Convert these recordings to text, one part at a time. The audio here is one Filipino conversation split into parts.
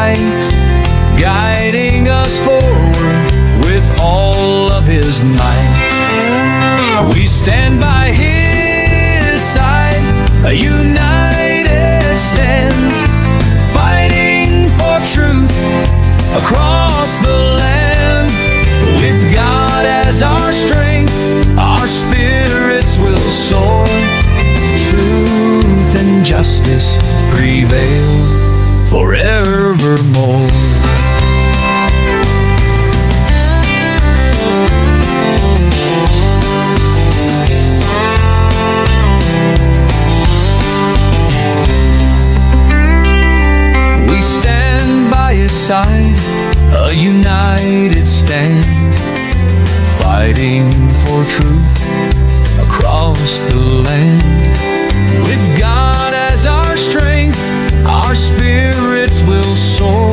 light, guiding us forward with all of his might. We stand by his side, a united stand, fighting for truth across the land. With God as our strength, our spirits will soar. Truth and justice prevail forevermore. We stand by his side, a united stand, fighting for truth across the land. With God as our strength, our spirits will soar.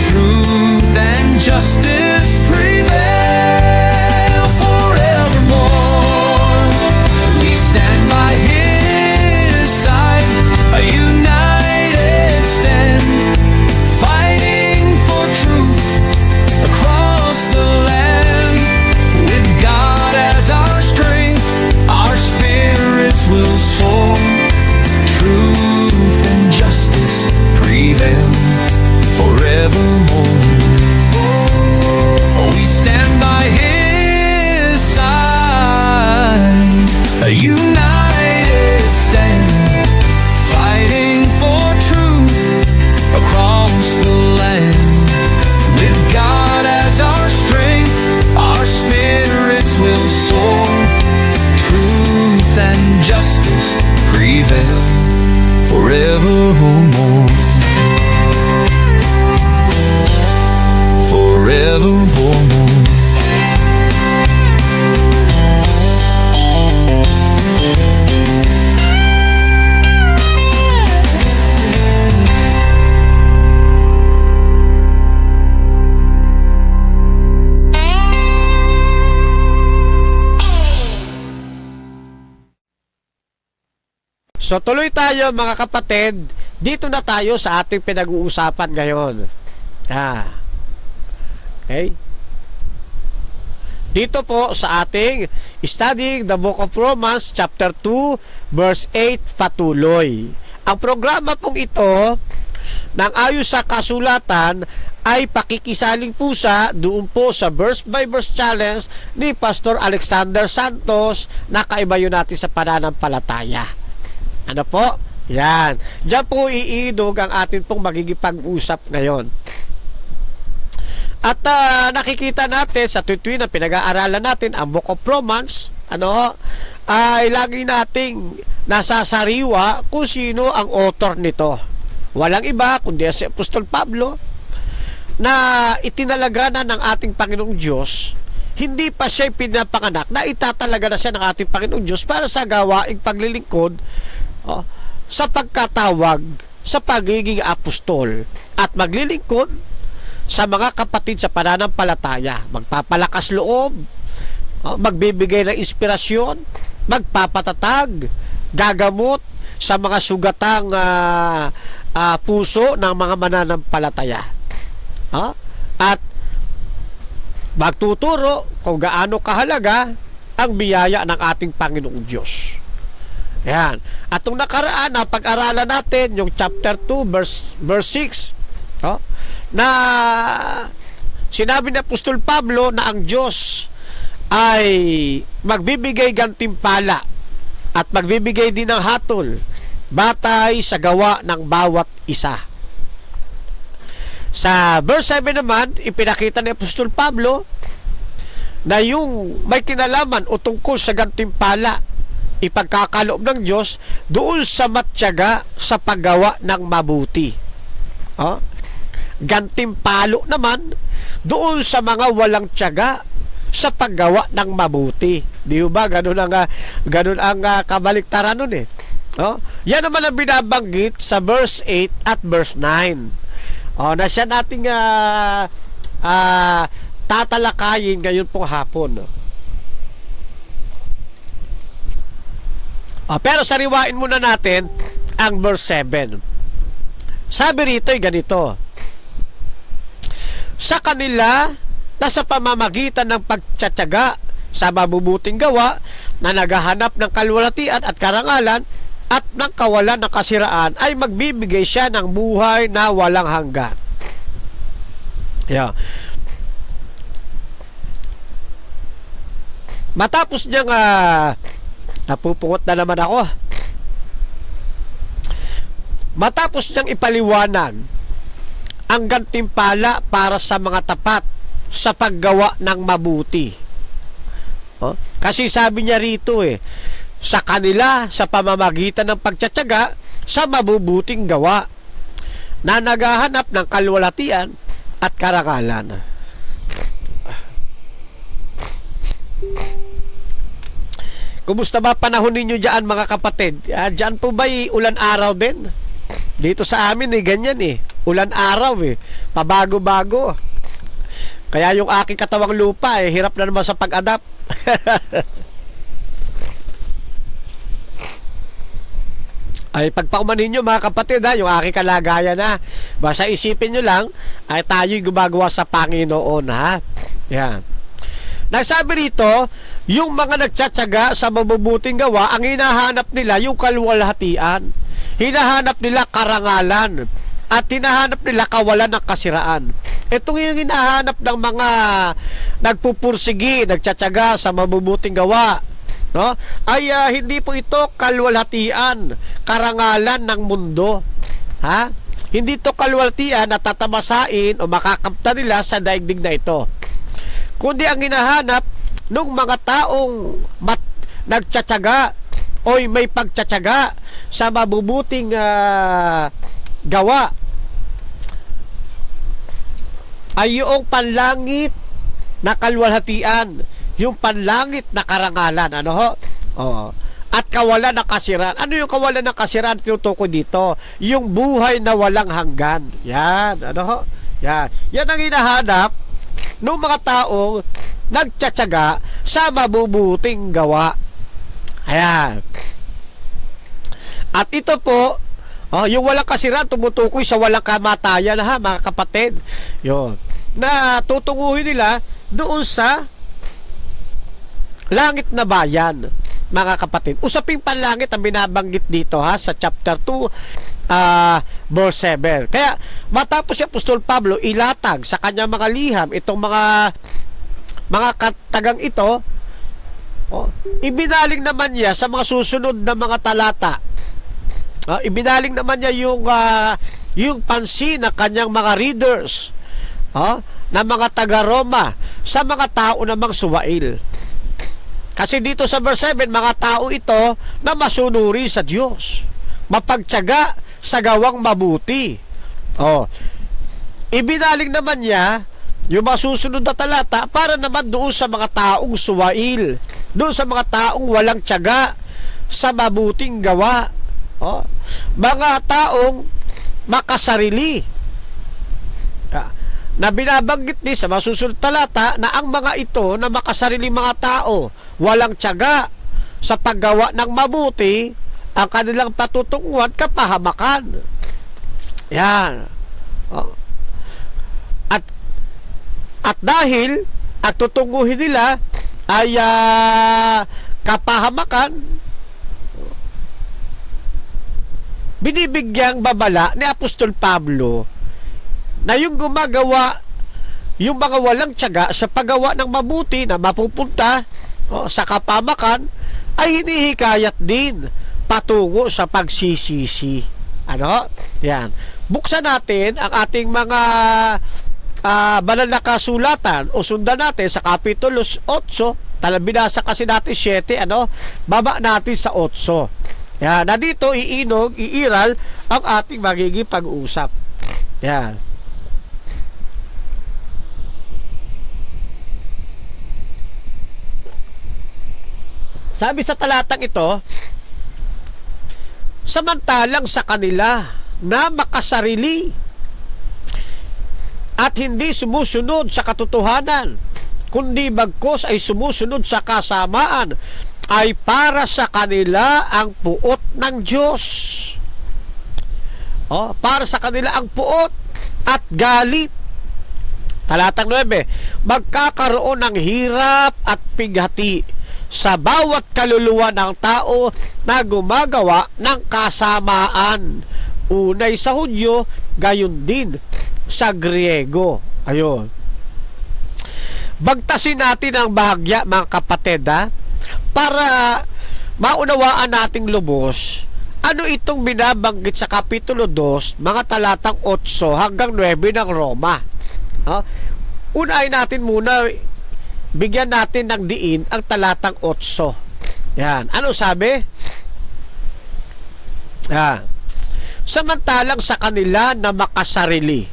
Truth and justice prevail forevermore. We stand by his side, a united stand, fighting for truth across the land. With God as our strength, our spirits will soar. Truth and justice prevail forevermore. We stand by his side, a united stand, fighting for truth across the land. With God as our strength, our spirits will soar. Truth and justice prevail forevermore. Forevermore. So tuloy tayo mga kapatid, dito na tayo sa ating pinag-uusapan ngayon. Okay? Dito po sa ating studying the book of Romans chapter 2 verse 8 patuloy. Ang programa pong ito ng ayon sa kasulatan ay pakikisaling pusa doon po sa verse by verse challenge ni Pastor Alexander Santos na kaibayo natin sa pananampalataya. Ano po? Yan. Diyan po iidog ang atin pong magiging pag-usap ngayon. At nakikita natin sa tuwing na pinag-aaralan natin ang Book of Romans, ay lagi nating nasasariwa kung sino ang author nito. Walang iba kundi si Apostol Pablo na itinalaga na ng ating Panginoong Diyos. Hindi pa siya pinapanganak na itatalaga na siya ng ating Panginoong Diyos para sa gawaing paglilingkod sa pagkatawag sa pagiging apostol at maglilingkod sa mga kapatid sa pananampalataya, magpapalakas loob, magbibigay ng inspirasyon, magpapatatag, gagamot sa mga sugatang puso ng mga mananampalataya, at magtuturo kung gaano kahalaga ang biyaya ng ating Panginoong Diyos. Yan. At nung nakaraan na pag-aralan natin yung chapter 2 verse 6, na sinabi ni Apostol Pablo na ang Diyos ay magbibigay gantimpala at magbibigay din ng hatol batay sa gawa ng bawat isa. Sa verse 7 naman, ipinakita ni Apostol Pablo na yung may kinalaman o tungkol sa gantimpala ipagkakaloob ng Diyos doon sa matyaga sa paggawa ng mabuti. Gantimpalo naman doon sa mga walang tiyaga sa paggawa ng mabuti. Di ba? Ganun ang kabaliktaran nun eh. Yan naman ang binabanggit sa verse 8 at verse 9. Na siya nating tatalakayin ngayon pong hapon. Pero sariwain muna natin ang verse 7. Sabi rito ay ganito: sa kanila na sa pamamagitan ng pagtsatsaga sa mabubuting gawa na naghahanap ng kalwalhatian at karangalan at ng kawalan ng kasiraan ay magbibigay siya ng buhay na walang hanggan. Yeah. Matapos niyang napupungot na naman ako. Matapos niyang ipaliwanag ang gantimpala para sa mga tapat sa paggawa ng mabuti. Kasi sabi niya rito sa kanila sa pamamagitan ng pagtsatsaga sa mabubuting gawa na naghahanap ng kalwalhatian at karangalan. Kumusta ba panahon ninyo dyan mga kapatid? Dyan po ba ulan araw din? Dito sa amin ganyan ulan araw pabago-bago. Kaya yung aking katawang lupa hirap na naman sa pag-adapt. Ay pagpaumanin nyo mga kapatid yung aking kalagayan basta isipin nyo lang ay tayo'y gumagawa sa Panginoon Yan. Nasabi rito, yung mga nagtsatsaga sa mabubuting gawa, ang hinahanap nila yung kalwalhatian. Hinahanap nila karangalan at hinahanap nila kawalan ng kasiraan. Itong yung hinahanap ng mga nagpupursigi, nagtsatsaga sa mabubuting gawa, no? Ay hindi po ito kalwalhatian, karangalan ng mundo. Hindi ito kalwalhatian na tatamasain o makakamta nila sa daigdig na ito. Kundi ang hinahanap ng mga taong nagtsatsaga o may pagtsatsaga sa mabubuting gawa ay yung panlangit na kalwalhatian, yung panlangit na karangalan, at kawalan ng kasiraan. Ano yung kawalan ng kasiraan tinutukoy dito? Yung buhay na walang hanggan. Yan, yan. Yan ang hinahanap ng mga taong nagtsatsaga sa mabubuting gawa. Ayan. At ito po, yung walang kasiraan tumutukoy sa walang kamatayan mga kapatid. Yun. Na tutunguhin nila doon sa langit na bayan, mga kapatid. Usaping panlangit ang binabanggit dito sa chapter 2 verse 7. Kaya matapos si Apostol Pablo ilatag sa kanyang mga liham itong mga katagang ito, ibinaling naman niya sa mga susunod na mga talata. Ibinaling naman niya yung pansin ng kanyang mga readers, na mga taga-Roma sa mga tao namang suwail. Kasi dito sa verse 7, mga tao ito na masunuri sa Diyos, mapagtiyaga sa gawang mabuti. Ibinaling naman niya yung masusunod na talata para naman doon sa mga taong suwail, doon sa mga taong walang tiyaga sa mabuting gawa, mga taong makasarili, na binabanggit din sa masusunod talata na ang mga ito na makasarili mga tao walang tiyaga sa paggawa ng mabuti, ang kanilang patutunguhan kapahamakan. Yan. At dahil at tutunguhin nila ay kapahamakan, binibigyang babala ni Apostol Pablo na yung gumagawa, yung mga walang tiyaga sa paggawa ng mabuti na mapupunta sa kapahamakan ay hinihikayat din patungo sa pagsisisi. Yan. Buksan natin ang ating mga banal na kasulatan o sundan natin sa Kapitulo 8. Binasa kasi natin 7, baba natin sa 8. Yan. Na dito iiral ang ating magiging pag-uusap. Yan. Sabi sa talatang ito, samantalang sa kanila na makasarili at hindi sumusunod sa katotohanan, kundi bagkos ay sumusunod sa kasamaan, ay para sa kanila ang puot ng Diyos. Para sa kanila ang puot at galit Talatang 9, magkakaroon ng hirap at pighati sa bawat kaluluwa ng tao na gumagawa ng kasamaan. Unay sa Hudyo, gayon din sa Griego. Ayun. Bagtasin natin ang bahagya, mga kapatid, para maunawaan nating lubos ano itong binabanggit sa Kapitulo 2, mga talatang 8 hanggang 9 ng Roma. Unahin natin muna, bigyan natin ng diin ang talatang 8. Yan. Ano sabi? Samantalang sa kanila na makasarili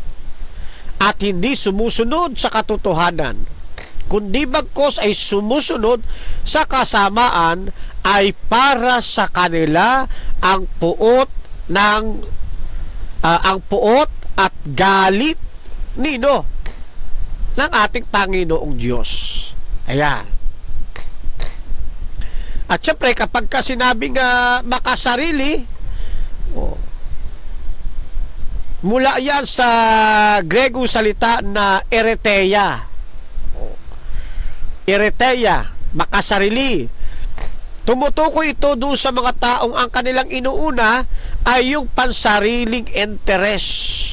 at hindi sumusunod sa katotohanan, kundi bagkos ay sumusunod sa kasamaan, ay para sa kanila ang puot at galit nino ng ating Panginoong Diyos. Ayan. At syempre, kapag ka sinabing makasarili, mula yan sa Grego salita na ereteia. Ereteia, makasarili. Tumutukoy ito doon sa mga taong ang kanilang inuuna ay yung pansariling interest.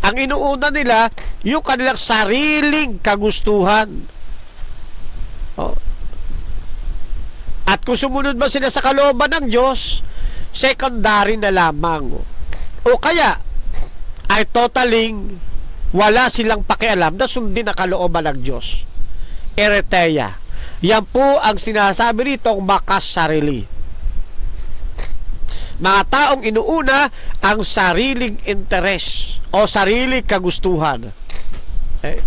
Ang inuuna nila, yung kanilang sariling kagustuhan. At kung sumunod ba sila sa kalooban ng Diyos, secondary na lamang. O kaya, ay totaling wala silang pakialam na sundin ang kalooban ng Diyos. Ereteia. Yan po ang sinasabi rito, makasarili. Mga taong inuuna ang sariling interes o sariling kagustuhan. Okay.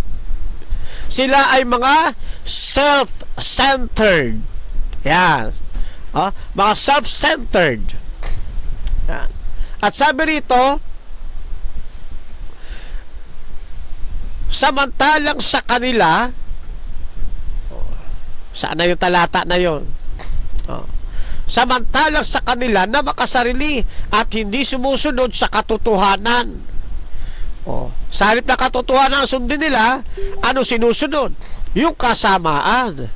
Sila ay mga self-centered. Yan. Mga self-centered. Yan. At sabi rito, samantalang sa kanila, saan na yung talata na yun? Samantalang sa kanila na makasarili at hindi sumusunod sa katotohanan. Sa halip na katotohanan ang sundin nila, ano sinusunod? Yung kasamaan.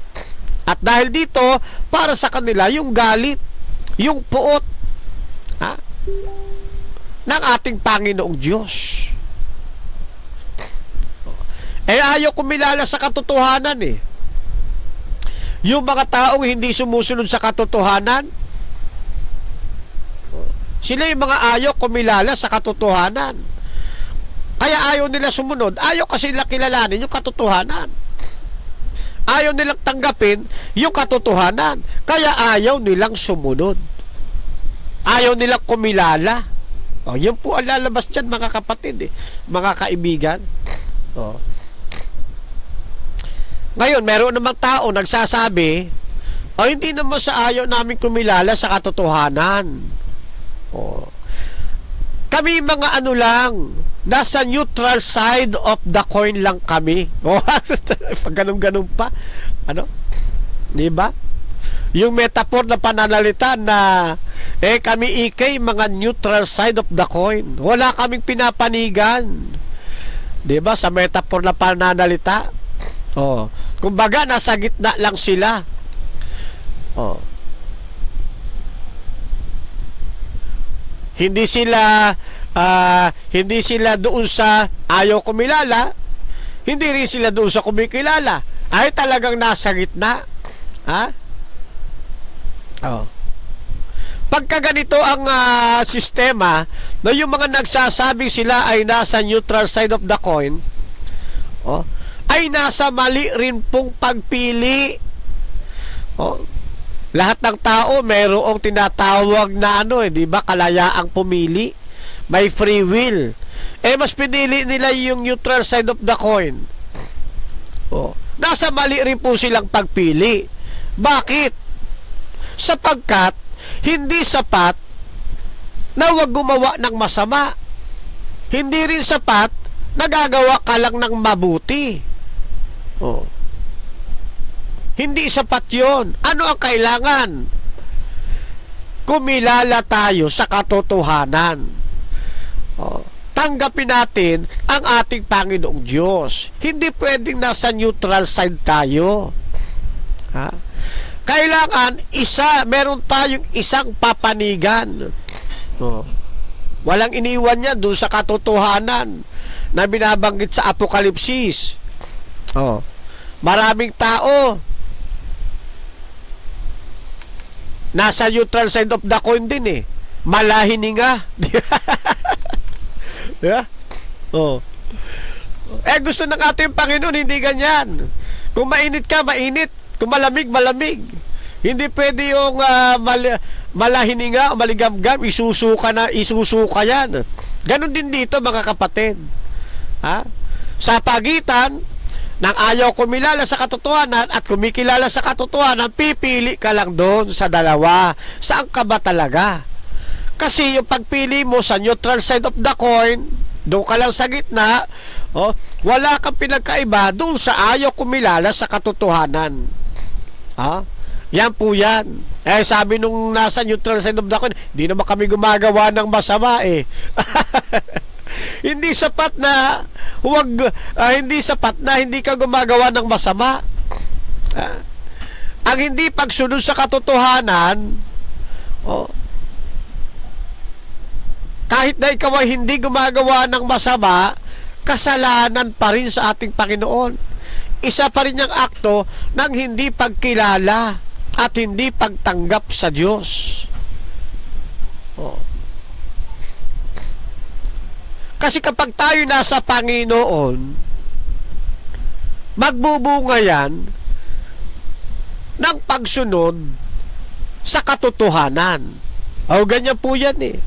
At dahil dito, para sa kanila, yung galit, yung puot ng ating Panginoong Diyos. Ayaw kumilala sa katotohanan Yung mga taong hindi sumusunod sa katotohanan, sila yung mga ayaw kumilala sa katotohanan. Kaya ayaw nila sumunod. Ayaw kasi nila kilalanin yung katotohanan. Ayaw nilang tanggapin yung katotohanan. Kaya ayaw nilang sumunod. Ayaw nilang kumilala. Yun po ang lalabas dyan, mga kapatid, mga kaibigan. Ngayon, meron namang tao nagsasabi, hindi naman sa ayaw namin kumilala sa katotohanan. Kami mga lang, nasa neutral side of the coin lang kami. Pag ganun-ganun pa. Diba? Yung metaphor na pananalita na kami mga neutral side of the coin. Wala kaming pinapanigan. Diba? Sa metaphor na pananalita. Kumbaga nasa gitna lang sila. Hindi sila doon sa ayaw kumilala, hindi rin sila doon sa kumikilala. Ay talagang nasa gitna. Pagka ganito ang sistema, na yung mga nagsasabing sila ay nasa neutral side of the coin, ay nasa mali rin pong pagpili. Lahat ng tao mayroong tinatawag na di ba, kalayaang pumili. May free will. Mas pinili nila yung neutral side of the coin. Nasa mali rin po silang pagpili. Bakit? Sapagkat hindi sapat na wag gumawa ng masama. Hindi rin sapat na gagawa ka lang ng mabuti. Hindi sapat yun. Ano ang kailangan? Kumilala tayo sa katotohanan. tanggapin natin ang ating Panginoong Diyos. Hindi pwedeng nasa neutral side tayo. Ha? Kailangan meron tayong isang papanigan. Walang iniwan niya doon sa katotohanan na binabanggit sa Apokalipsis. Maraming tao nasa neutral side of the coin din eh. Malahininga. Yeah? Gusto ng ating Panginoon hindi ganyan. Kung mainit ka, mainit. Kung malamig, malamig. Hindi pwede yung malahininga o maligamgam, isusuka yan. Ganon din dito mga kapatid. Ha? Sa pagitan ng ayaw kumilala sa katotohanan at kumikilala sa katotohanan, pipili ka lang doon sa dalawa. Saan ka ba talaga? Kasi yung pagpili mo sa neutral side of the coin, doon ka lang sa gitna, wala kang pinagkaiba doon sa ayaw kumilala sa katotohanan. Yan po yan. Sabi nung nasa neutral side of the coin, di naman kami gumagawa ng masama eh. Hindi sapat na hindi ka gumagawa ng masama. Ang hindi pagsunod sa katotohanan, kahit na ikaw ay hindi gumagawa ng masama, kasalanan pa rin sa ating Panginoon. Isa pa rin yung akto ng hindi pagkilala at hindi pagtanggap sa Diyos. Kasi kapag tayo nasa Panginoon, magbubunga yan ng pagsunod sa katotohanan. Ganyan po yan eh.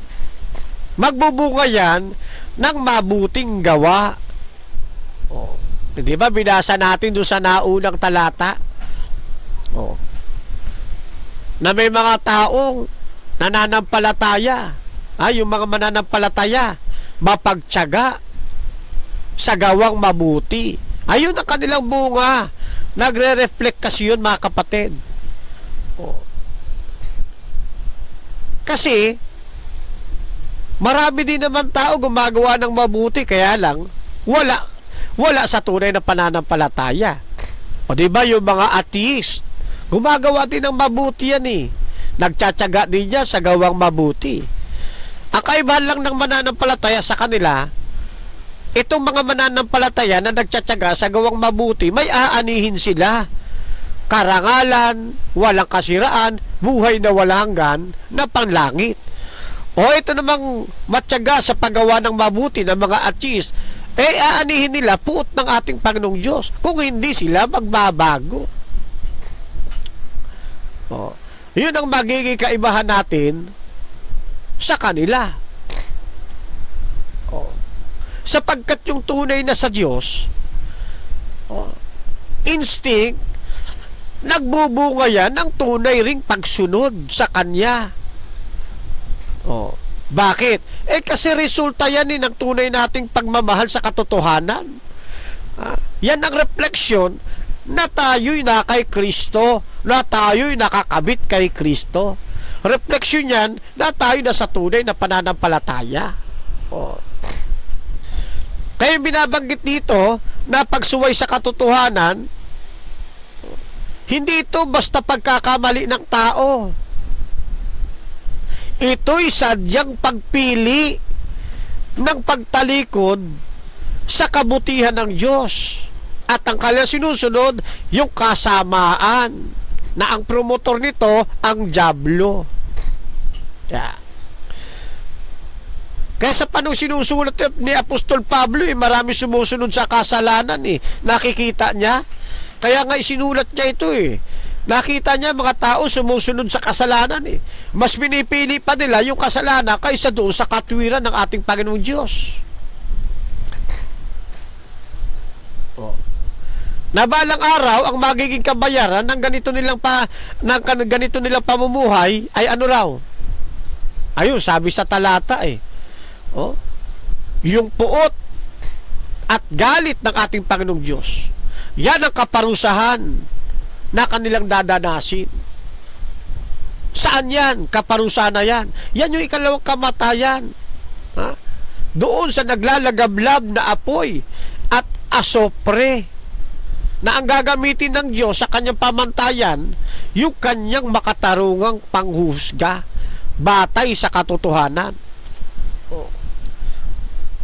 Magbubunga yan ng mabuting gawa. Di ba binasa natin doon sa naunang talata? Na may mga taong nananampalataya. Yung mga mananampalataya, mapagtiyaga sa gawang mabuti. Ayun ang kanilang bunga. Nagre-reflect kasi yun mga kapatid. Kasi marami din naman tao gumagawa ng mabuti, kaya lang wala sa tunay na pananampalataya. Di ba yung mga atheist, gumagawa din ng mabuti yan eh. Nagtsatsaga din yan sa gawang mabuti. Ang kaibahan lang ng mananampalataya sa kanila, itong mga mananampalataya na nagtsatsaga sa gawang mabuti, may aanihin sila. Karangalan, walang kasiraan, buhay na walang hanggan, na panlangit. Ito namang matyaga sa paggawa ng mabuti ng mga atheist, aanihin nila puot ng ating Panginoong Diyos kung hindi sila magbabago. Yun ang magiging kaibahan natin sa kanila. Sapagkat yung tunay na sa Diyos, instinct, nagbubunga yan ng tunay ring pagsunod sa Kanya. Bakit? Kasi resulta yan ng tunay nating pagmamahal sa katotohanan. Yan ang refleksyon na tayo'y na kay Kristo, na tayo'y nakakabit kay Kristo. Refleksyon yan na tayo na sa tunay na pananampalataya. Kaya yung binabanggit dito na pagsuway sa katotohanan, hindi ito basta pagkakamali ng tao. Ito'y sadyang pagpili ng pagtalikod sa kabutihan ng Diyos. At ang kanilang sinusunod, yung kasamaan, na ang promotor nito, ang dyablo. Kaya sa panong sinusulat ni Apostol Pablo, marami sumusunod sa kasalanan Nakikita niya. Kaya nga isinulat niya ito Nakita niya mga tao sumusunod sa kasalanan Mas pinipili pa nila yung kasalanan kaysa doon sa katwiran ng ating Panginoong Diyos. Na balang araw ang magiging kabayaran ng ganito nilang pamumuhay ay ano raw? Ayun, sabi sa talata yung puot at galit ng ating Panginoong Diyos. Yan ang kaparusahan na kanilang dadanasin. Saan yan? Kaparusahan na yan. Yan yung ikalawang kamatayan. doon sa naglalagablab na apoy at asopre, na ang gagamitin ng Diyos sa kanyang pamantayan, yung kanyang makatarungang panghusga batay sa katotohanan.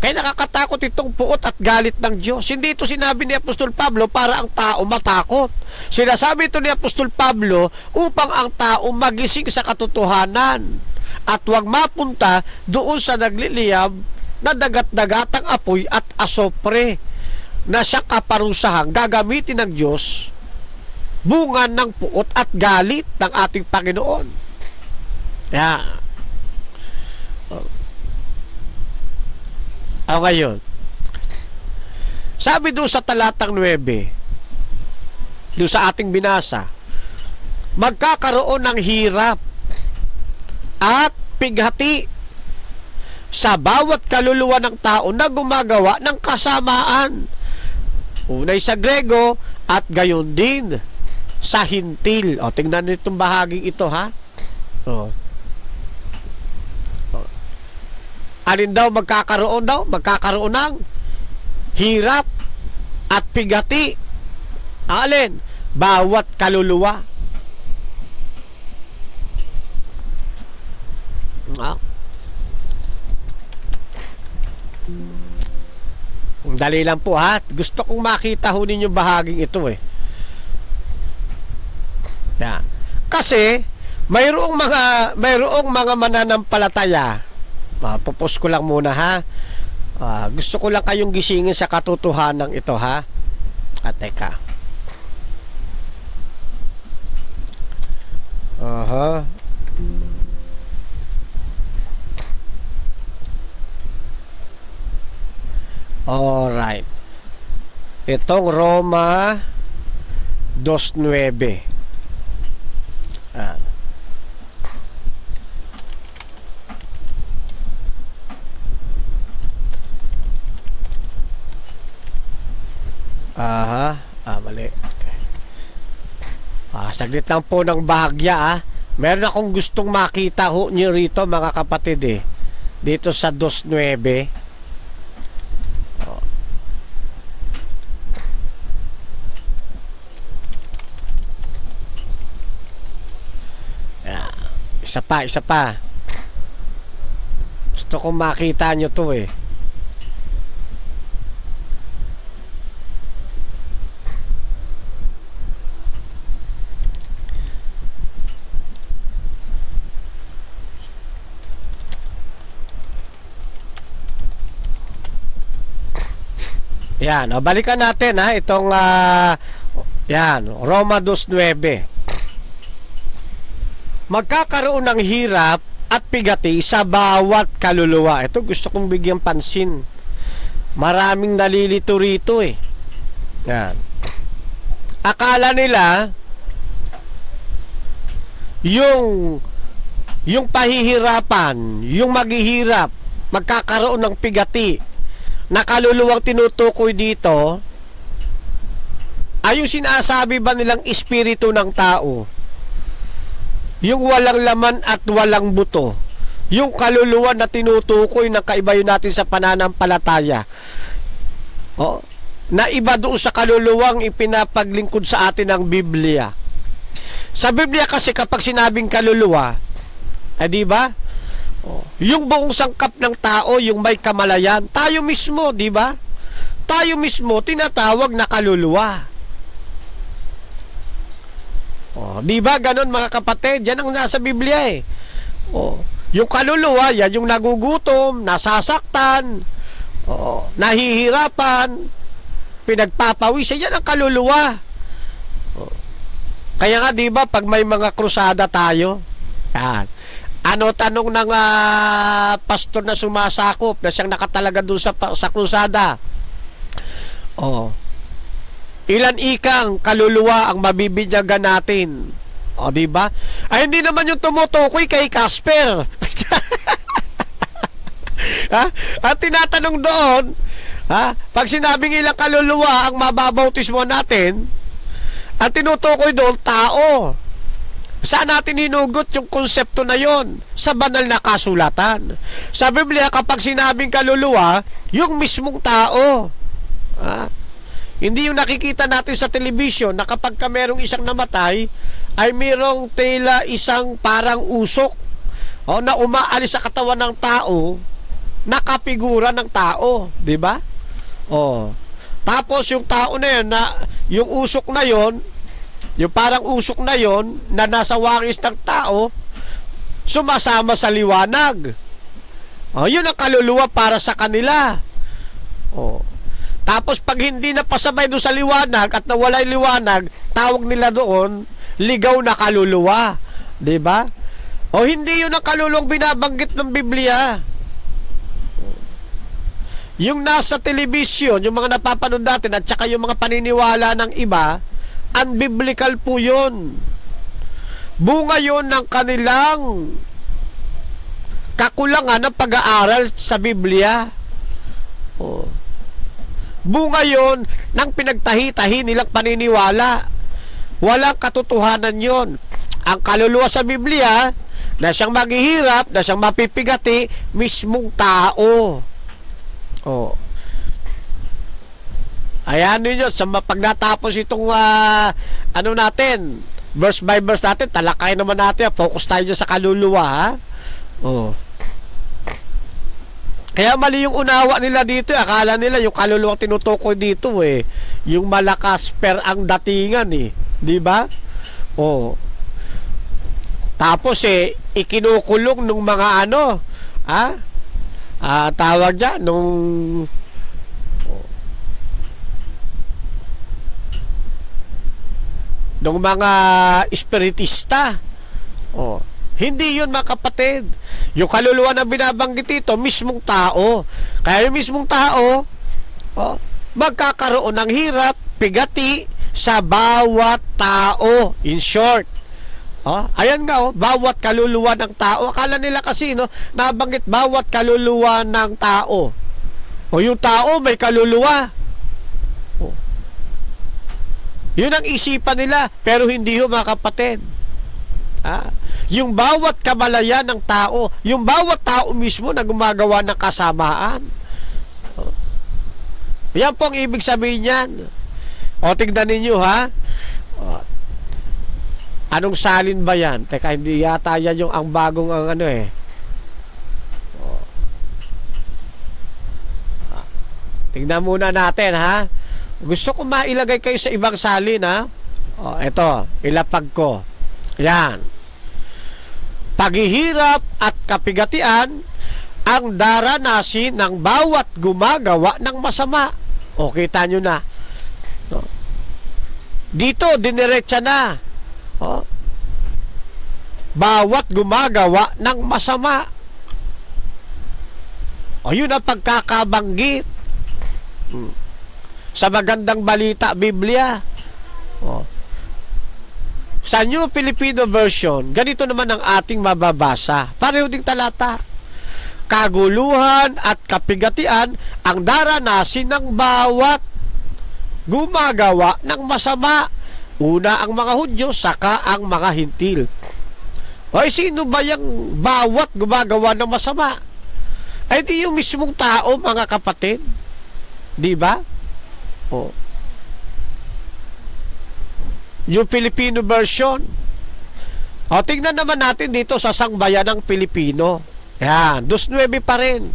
Kaya nakakatakot itong puot at galit ng Diyos. Hindi ito sinabi ni Apostol Pablo para ang tao matakot. Sinasabi ito ni Apostol Pablo upang ang tao magising sa katotohanan at huwag mapunta doon sa nagliliyab na dagat-dagatang apoy at asopre na siya kaparusahang gagamitin ng Diyos, bunga ng puot at galit ng ating Panginoon. Yeah. Ngayon, sabi doon sa talatang 9, doon sa ating binasa, magkakaroon ng hirap at pighati sa bawat kaluluwa ng tao na gumagawa ng kasamaan. Unay sa Grego at gayon din sa Hintil. O, tingnan niyo itong bahaging ito, ha? O. Alin daw magkakaroon daw? Magkakaroon ng hirap at pigati. Alin? Bawat kaluluwa. Dali lang po, ha. Gusto kong makita ho ninyo bahaging ito eh. Yan. Kasi mayroong mga mananampalataya. Pupos ko lang muna, ha. Gusto ko lang kayong gisingin sa katotohanan ito, ha. At teka. Alright. Itong Roma 2:9. Mali. Saglit lang po ng bahagya, meron akong gustong makita ho nyo rito, mga kapatid, dito sa 2:9. Isa pa. Gusto kong makita nyo to eh. Yan, balikan natin, ha, itong yan, Roma 2:9. Magkakaroon ng hirap at pigati sa bawat kaluluwa. Ito gusto kong bigyan pansin. Maraming nalilito rito eh. Yan. Akala nila yung pahihirapan, yung maghihirap, magkakaroon ng pigati na kaluluwang tinutukoy dito ay yung sinasabi ba nilang espiritu ng tao, yung walang laman at walang buto, yung kaluluwa na tinutukoy ng kaibayo natin sa pananampalataya, na iba doon sa kaluluwang ipinapaglingkod sa atin ng Biblia. Sa Biblia kasi kapag sinabing kaluluwa, di ba? Yung buong sangkap ng tao, yung may kamalayan, tayo mismo, di ba? Tayo mismo tinatawag na kaluluwa. Di ba ganon, mga kapatid? Yan ang nasa Biblia eh. Yung kaluluwa, yan yung nagugutom, nasasaktan, nahihirapan, pinagpapawis, yan ang kaluluwa. Kaya nga, di ba, pag may mga krusada tayo, yan, ano tanong ng pastor na sumasakop na siyang nakatalaga doon sa krusada? Ilan ikang kaluluwa ang mabibinyagan natin? Di ba? Ay, hindi naman yung tumutukoy kay Casper. At tinatanong doon, pag sinabing ilang kaluluwa ang mababautismo natin, ang tinutukoy doon, tao. Saan natin hinugot yung konsepto na yon? Sa banal na kasulatan. Sa Biblia, kapag sinabing kaluluwa, yung mismong tao. Hindi yung nakikita natin sa telebisyon na kapag ka merong isang namatay, ay merong tela isang parang usok na umaalis sa katawan ng tao, nakapigura ng tao. Diba? Tapos yung tao na yun, yung usok na yon, yung parang usok na yon na nasa wangis ng tao, sumasama sa liwanag. Yun ang kaluluwa para sa kanila. Tapos pag hindi na pasabay doon sa liwanag at nawala yung liwanag, tawag nila doon, ligaw na kaluluwa. Diba? Hindi yun ang kaluluwang binabanggit ng Biblia. Yung nasa telebisyon, yung mga napapanood natin at saka yung mga paniniwala ng iba, unbiblical po yun. Bunga yun ng kanilang kakulangan ng pag-aaral sa Biblia. Bunga yun ng pinagtahi-tahi nilang paniniwala. Walang katotohanan yun. Ang kaluluwa sa Biblia, na siyang maghihirap, na siyang mapipigati, mismong tao. Ayan ninyo, pag natapos itong natin, verse by verse natin, talakay naman natin, focus tayo dyan sa kaluluwa, ha? Kaya mali yung unawa nila dito, akala nila yung kaluluwa tinutukoy dito, yung malakas per ang datingan, di ba? Tapos ikinukulong nung mga tawag dyan, nung mga espiritista. Hindi yun, mga kapatid. Yung kaluluwa na binabanggit dito, mismong tao. Kaya yung mismong tao, magkakaroon ng hirap, pigati sa bawat tao. In short, ayan nga, bawat kaluluwa ng tao. Akala nila kasi, nabanggit bawat kaluluwa ng tao. Yung tao may kaluluwa. Yun ang isipan nila, pero hindi yun, mga kapatid. Yung bawat kamalayan ng tao, yung bawat tao mismo na gumagawa ng kasamaan. Yan po ang ibig sabihin yan. Tignan ninyo, ha? Anong salin ba yan? Teka, hindi yata yan yung ang bagong tignan muna natin, ha? Gusto ko mailagay kayo sa ibang salin, ha? Ito, ilapag ko. Yan. Paghihirap at kapigatian ang daranasin ng bawat gumagawa ng masama. Kita nyo na. Dito, diniretsa na. Bawat gumagawa ng masama. Yun ang pagkakabanggit. Sa magandang balita, Biblia. Sa New Filipino Version, ganito naman ang ating mababasa. Pareho ding talata. Kaguluhan at kapigatian ang daranasin ng bawat gumagawa ng masama. Una ang mga Hudyo, saka ang mga Hintil. Sino ba yung bawat gumagawa ng masama? Di yung mismong tao, mga kapatid. Di ba? Yung Filipino version. Tingnan naman natin dito sa Sangbayan ng Pilipino. Yan, 2:9 pa rin.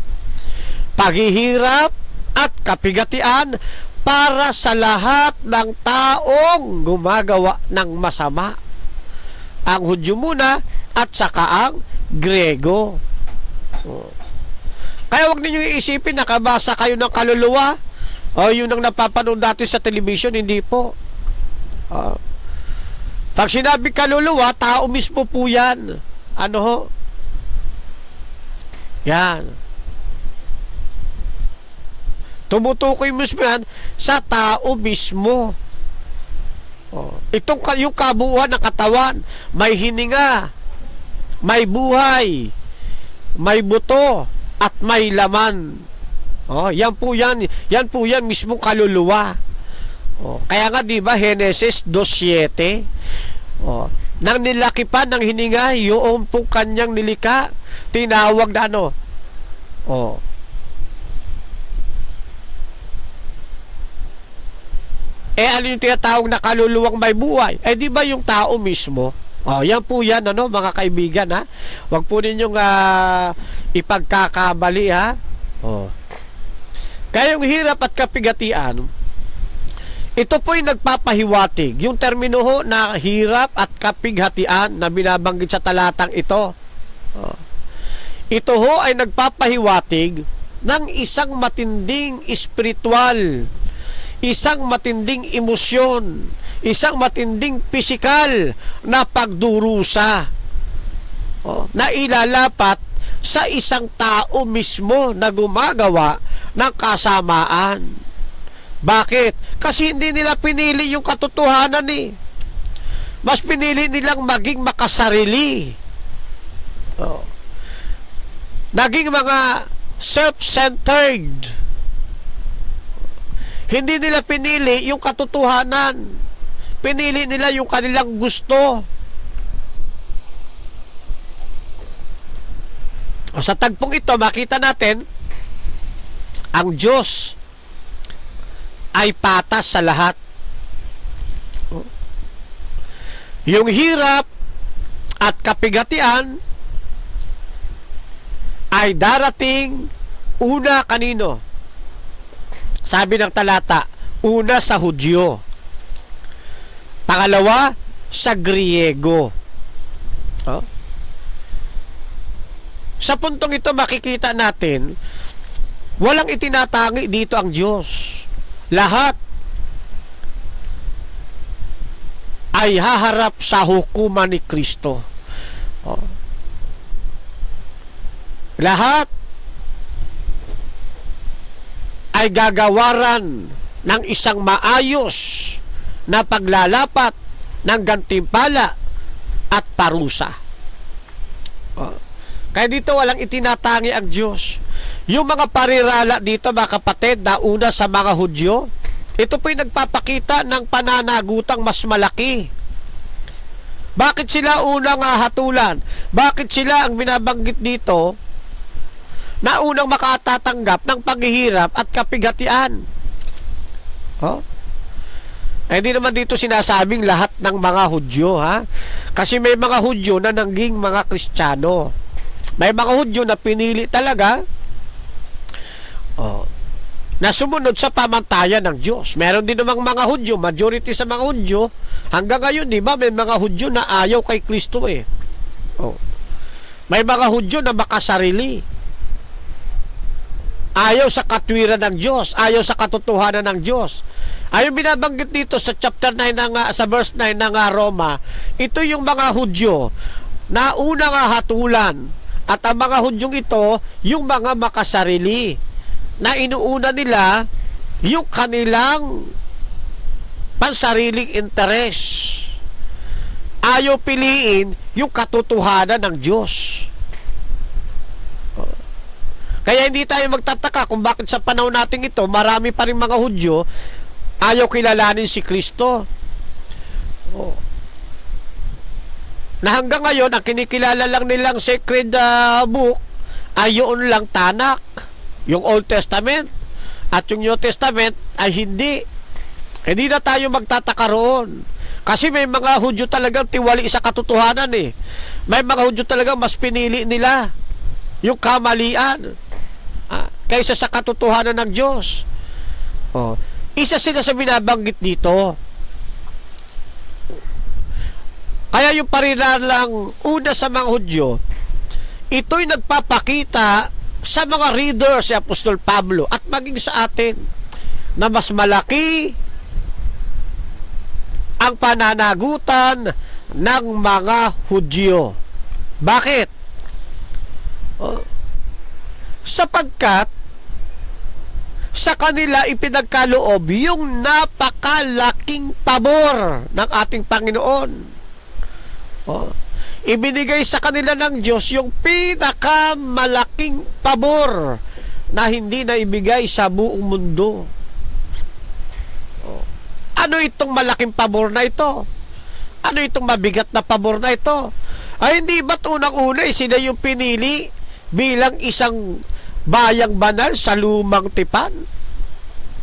Paghihirap at kapigatian para sa lahat ng taong gumagawa ng masama. Ang Hudyo muna at saka ang Grego. Kaya wag ninyong iisipin nakabasa kayo ng kaluluwa yun ang napapanood dati sa television. Hindi po. Pag sinabi kaluluwa, tao mismo po yan. Yan. Tumutukoy mismo yan sa tao mismo. Yung kabuuan ng katawan, may hininga, may buhay, may buto, at may laman. Yan po yan mismong kaluluwa. Kaya nga 'di ba Genesis 2:7, nang nilaki pa ng hininga yung pong kanyang nilika, tinawag na ano? Oh. Ano yung tinatawag na kaluluwang may buhay? Di ba yung tao mismo? Yan po yan, ano, mga kaibigan, ha? Huwag po ninyong ipagkakabali, ha? Kaya yung hirap at kapigatian, ito po'y nagpapahiwatig. Yung termino ho na hirap at kapighatian na binabanggit sa talatang ito. Ito ho ay nagpapahiwatig ng isang matinding espiritual, isang matinding emosyon, isang matinding pisikal na pagdurusa na ilalapat sa isang tao mismo na gumagawa ng kasamaan. Bakit? Kasi hindi nila pinili yung katotohanan Mas pinili nilang maging makasarili. Naging mga self-centered. Hindi nila pinili yung katotohanan. Pinili nila yung kanilang gusto. Sa tagpong ito, makita natin ang Diyos ay patas sa lahat. Yung hirap at kapigatian ay darating una kanino? Sabi ng talata, una sa Hudyo. Pangalawa, sa Griego. Sa puntong ito makikita natin, walang itinatangi dito ang Diyos. Lahat ay haharap sa hukuman ni Kristo. Lahat ay gagawaran ng isang maayos na paglalapat ng gantimpala at parusa. Kaya dito walang itinatangi ang Diyos. Yung mga parirala dito, mga kapatid, na una sa mga Hudyo, ito po'y nagpapakita ng pananagutang mas malaki. Bakit sila unang hatulan? Bakit sila ang binabanggit dito na unang makatatanggap ng paghihirap at kapighatian? Hindi naman dito sinasabing lahat ng mga Hudyo, ha? Kasi may mga Hudyo na naging mga Kristiyano. May mga Hudyo na pinili talaga na sumunod sa pamantayan ng Diyos. Meron din namang mga Hudyo, majority sa mga Hudyo, hanggang ngayon, di ba, may mga Hudyo na ayaw kay Kristo May mga Hudyo na makasarili. Ayaw sa katwiran ng Diyos, ayaw sa katotohanan ng Diyos. Ayong binabanggit dito sa chapter 9 sa verse 9 ng Roma, ito yung mga Hudyo na unang hatulan. At ang mga Hudyong ito, yung mga makasarili, na inuuna nila yung kanilang pansariling interes. Ayaw piliin yung katotohanan ng Diyos. Kaya hindi tayo magtataka kung bakit sa panahon natin ito, marami pa rin mga Hudyo ayaw kilalanin si Kristo. Na hanggang ngayon, ang kinikilala lang nilang sacred book ay yun lang Tanak, yung Old Testament, at yung New Testament ay hindi. Hindi na tayo magtataka roon. Kasi may mga Hudyo talagang tiwali sa katotohanan May mga Hudyo talagang mas pinili nila yung kamalian kaysa sa katotohanan ng Diyos. Isa sila sa binabanggit dito. Kaya yung parinalang una sa mga Hudyo, ito'y nagpapakita sa mga readers si Apostol Pablo at maging sa atin na mas malaki ang pananagutan ng mga Hudyo. Bakit? Sapagkat sa kanila ipinagkaloob yung napakalaking pabor ng ating Panginoon. Ibinigay sa kanila ng Diyos yung pinakamalaking pabor na hindi na ibigay sa buong mundo. Ano itong malaking pabor na ito? Ano itong mabigat na pabor na ito? Ay hindi ba't unang-una sila yung pinili bilang isang bayang banal sa lumang tipan?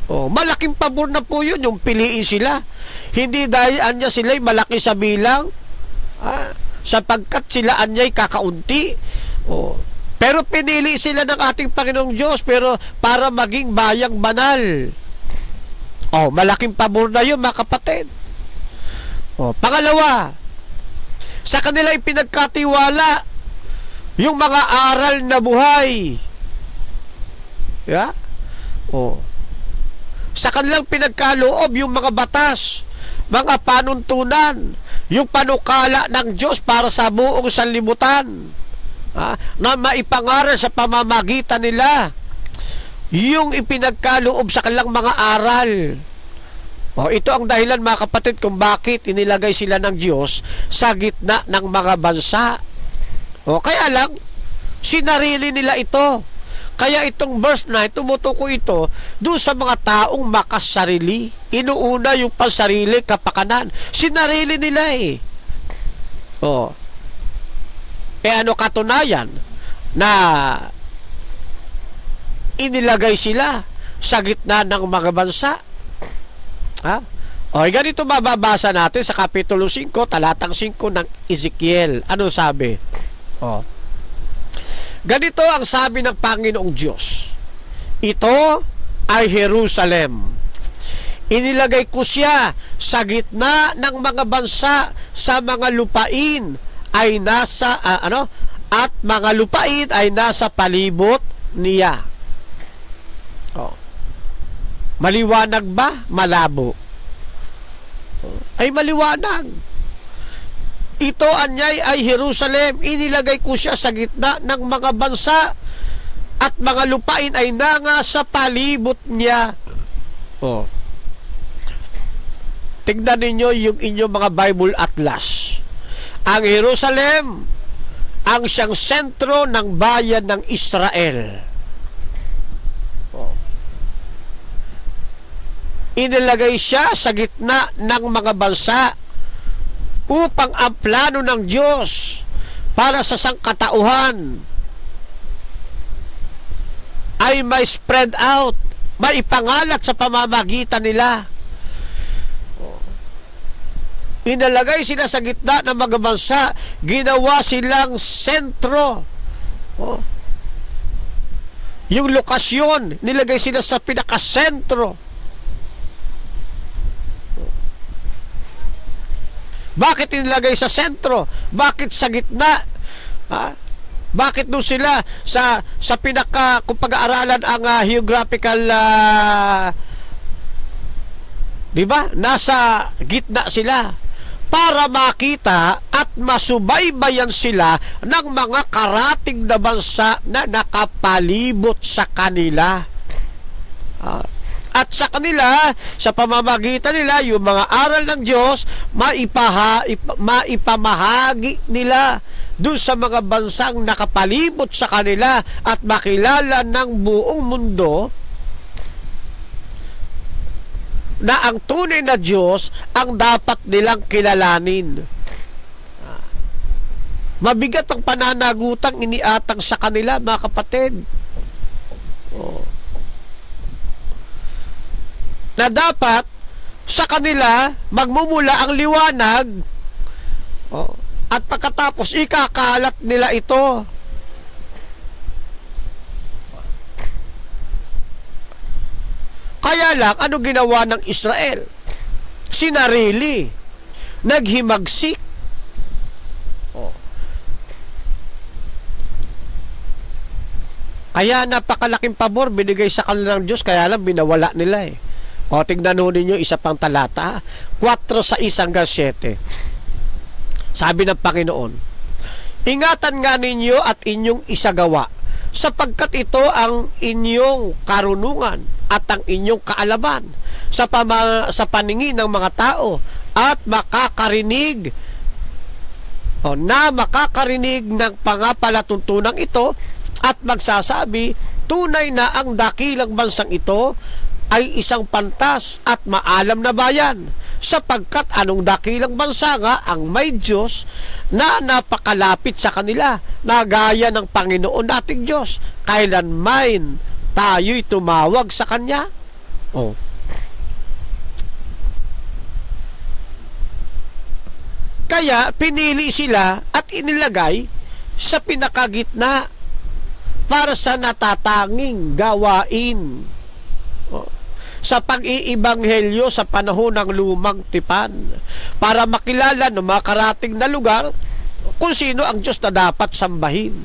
Malaking pabor na po yun, yung piliin sila. Hindi dahil anya sila'y malaki sa bilang, sapagkat sila anya'y kakaunti. Pero pinili sila ng ating Panginoong Diyos, pero para maging bayang banal. Malaking pabor na yun, mga kapatid. Pangalawa, sa kanila ipinagkatiwala yung mga aral na buhay. Sa kanilang pinagkaloob yung mga batas, mga panuntunan, yung panukala ng Diyos para sa buong sanlibutan, na maipangaral sa pamamagitan nila yung ipinagkaloob sa kanilang mga aral. Ito ang dahilan, mga kapatid, kung bakit inilagay sila ng Diyos sa gitna ng mga bansa. Kaya lang, sinarili nila ito. Kaya itong verse 9, tumutukoy ito doon sa mga taong makasarili. Inuuna yung pansarili, kapakanan. Sinarili nila ano katunayan na inilagay sila sa gitna ng mga bansa? Ganito mababasa natin sa Kapitulo 5, talatang 5 ng Ezekiel. Ano sabi? Ganito ang sabi ng Panginoong Diyos. Ito ay Jerusalem. Inilagay ko siya sa gitna ng mga bansa, sa mga lupain ay nasa at mga lupain ay nasa palibot niya. Maliwanag ba? Malabo. Ay maliwanag. Ito anyay ay Jerusalem. Inilagay ko siya sa gitna ng mga bansa at mga lupain ay nasa palibot niya. Tignan ninyo yung inyong mga Bible Atlas. Ang Jerusalem ang siyang sentro ng bayan ng Israel. Inilagay siya sa gitna ng mga bansa upang ang plano ng Diyos para sa sangkatauhan ay may spread out, may ipangalat sa pamamagitan nila. Inilagay sila sa gitna ng mga bansa, ginawa silang sentro. Yung lokasyon, nilagay sila sa pinakasentro. Bakit inilagay sa sentro? Bakit sa gitna? Bakit doon sila sa pinaka, kung pag-aaralan ang geographical, di ba? Nasa gitna sila para makita at masubaybayan sila ng mga karating na bansa na nakapalibot sa kanila. At sa kanila, sa pamamagitan nila, yung mga aral ng Diyos, maipamahagi nila doon sa mga bansang nakapalibot sa kanila at makilala ng buong mundo na ang tunay na Diyos ang dapat nilang kilalanin. Mabigat ang pananagutang iniatang sa kanila, mga kapatid. Na dapat sa kanila magmumula ang liwanag, at pagkatapos ikakalat nila ito. Kaya lang, ano ginawa ng Israel? Sinarili, naghimagsik. Kaya napakalaking pabor binigay sa kanila ng Diyos, kaya lang binawala nila tignan ho ninyo isa pang talata, 4:6-7. Sabi ng Panginoon, ingatan nga ninyo at inyong isagawa, sapagkat ito ang inyong karunungan at ang inyong kaalaman sa paningin ng mga tao, at makakarinig ng pangapalatuntunang ito at magsasabi, tunay na ang dakilang bansang ito ay isang pantas at maalam na bayan, sapagkat anong dakilang bansa nga ang may Diyos na napakalapit sa kanila, na gaya ng Panginoon nating Diyos, kailanman tayo'y tumawag sa Kanya. Oh. Kaya pinili sila at inilagay sa pinakagitna para sa natatanging gawain sa pag-iibanghelyo sa panahon ng lumang tipan, para makilala ng mga karating na lugar kung sino ang Diyos na dapat sambahin.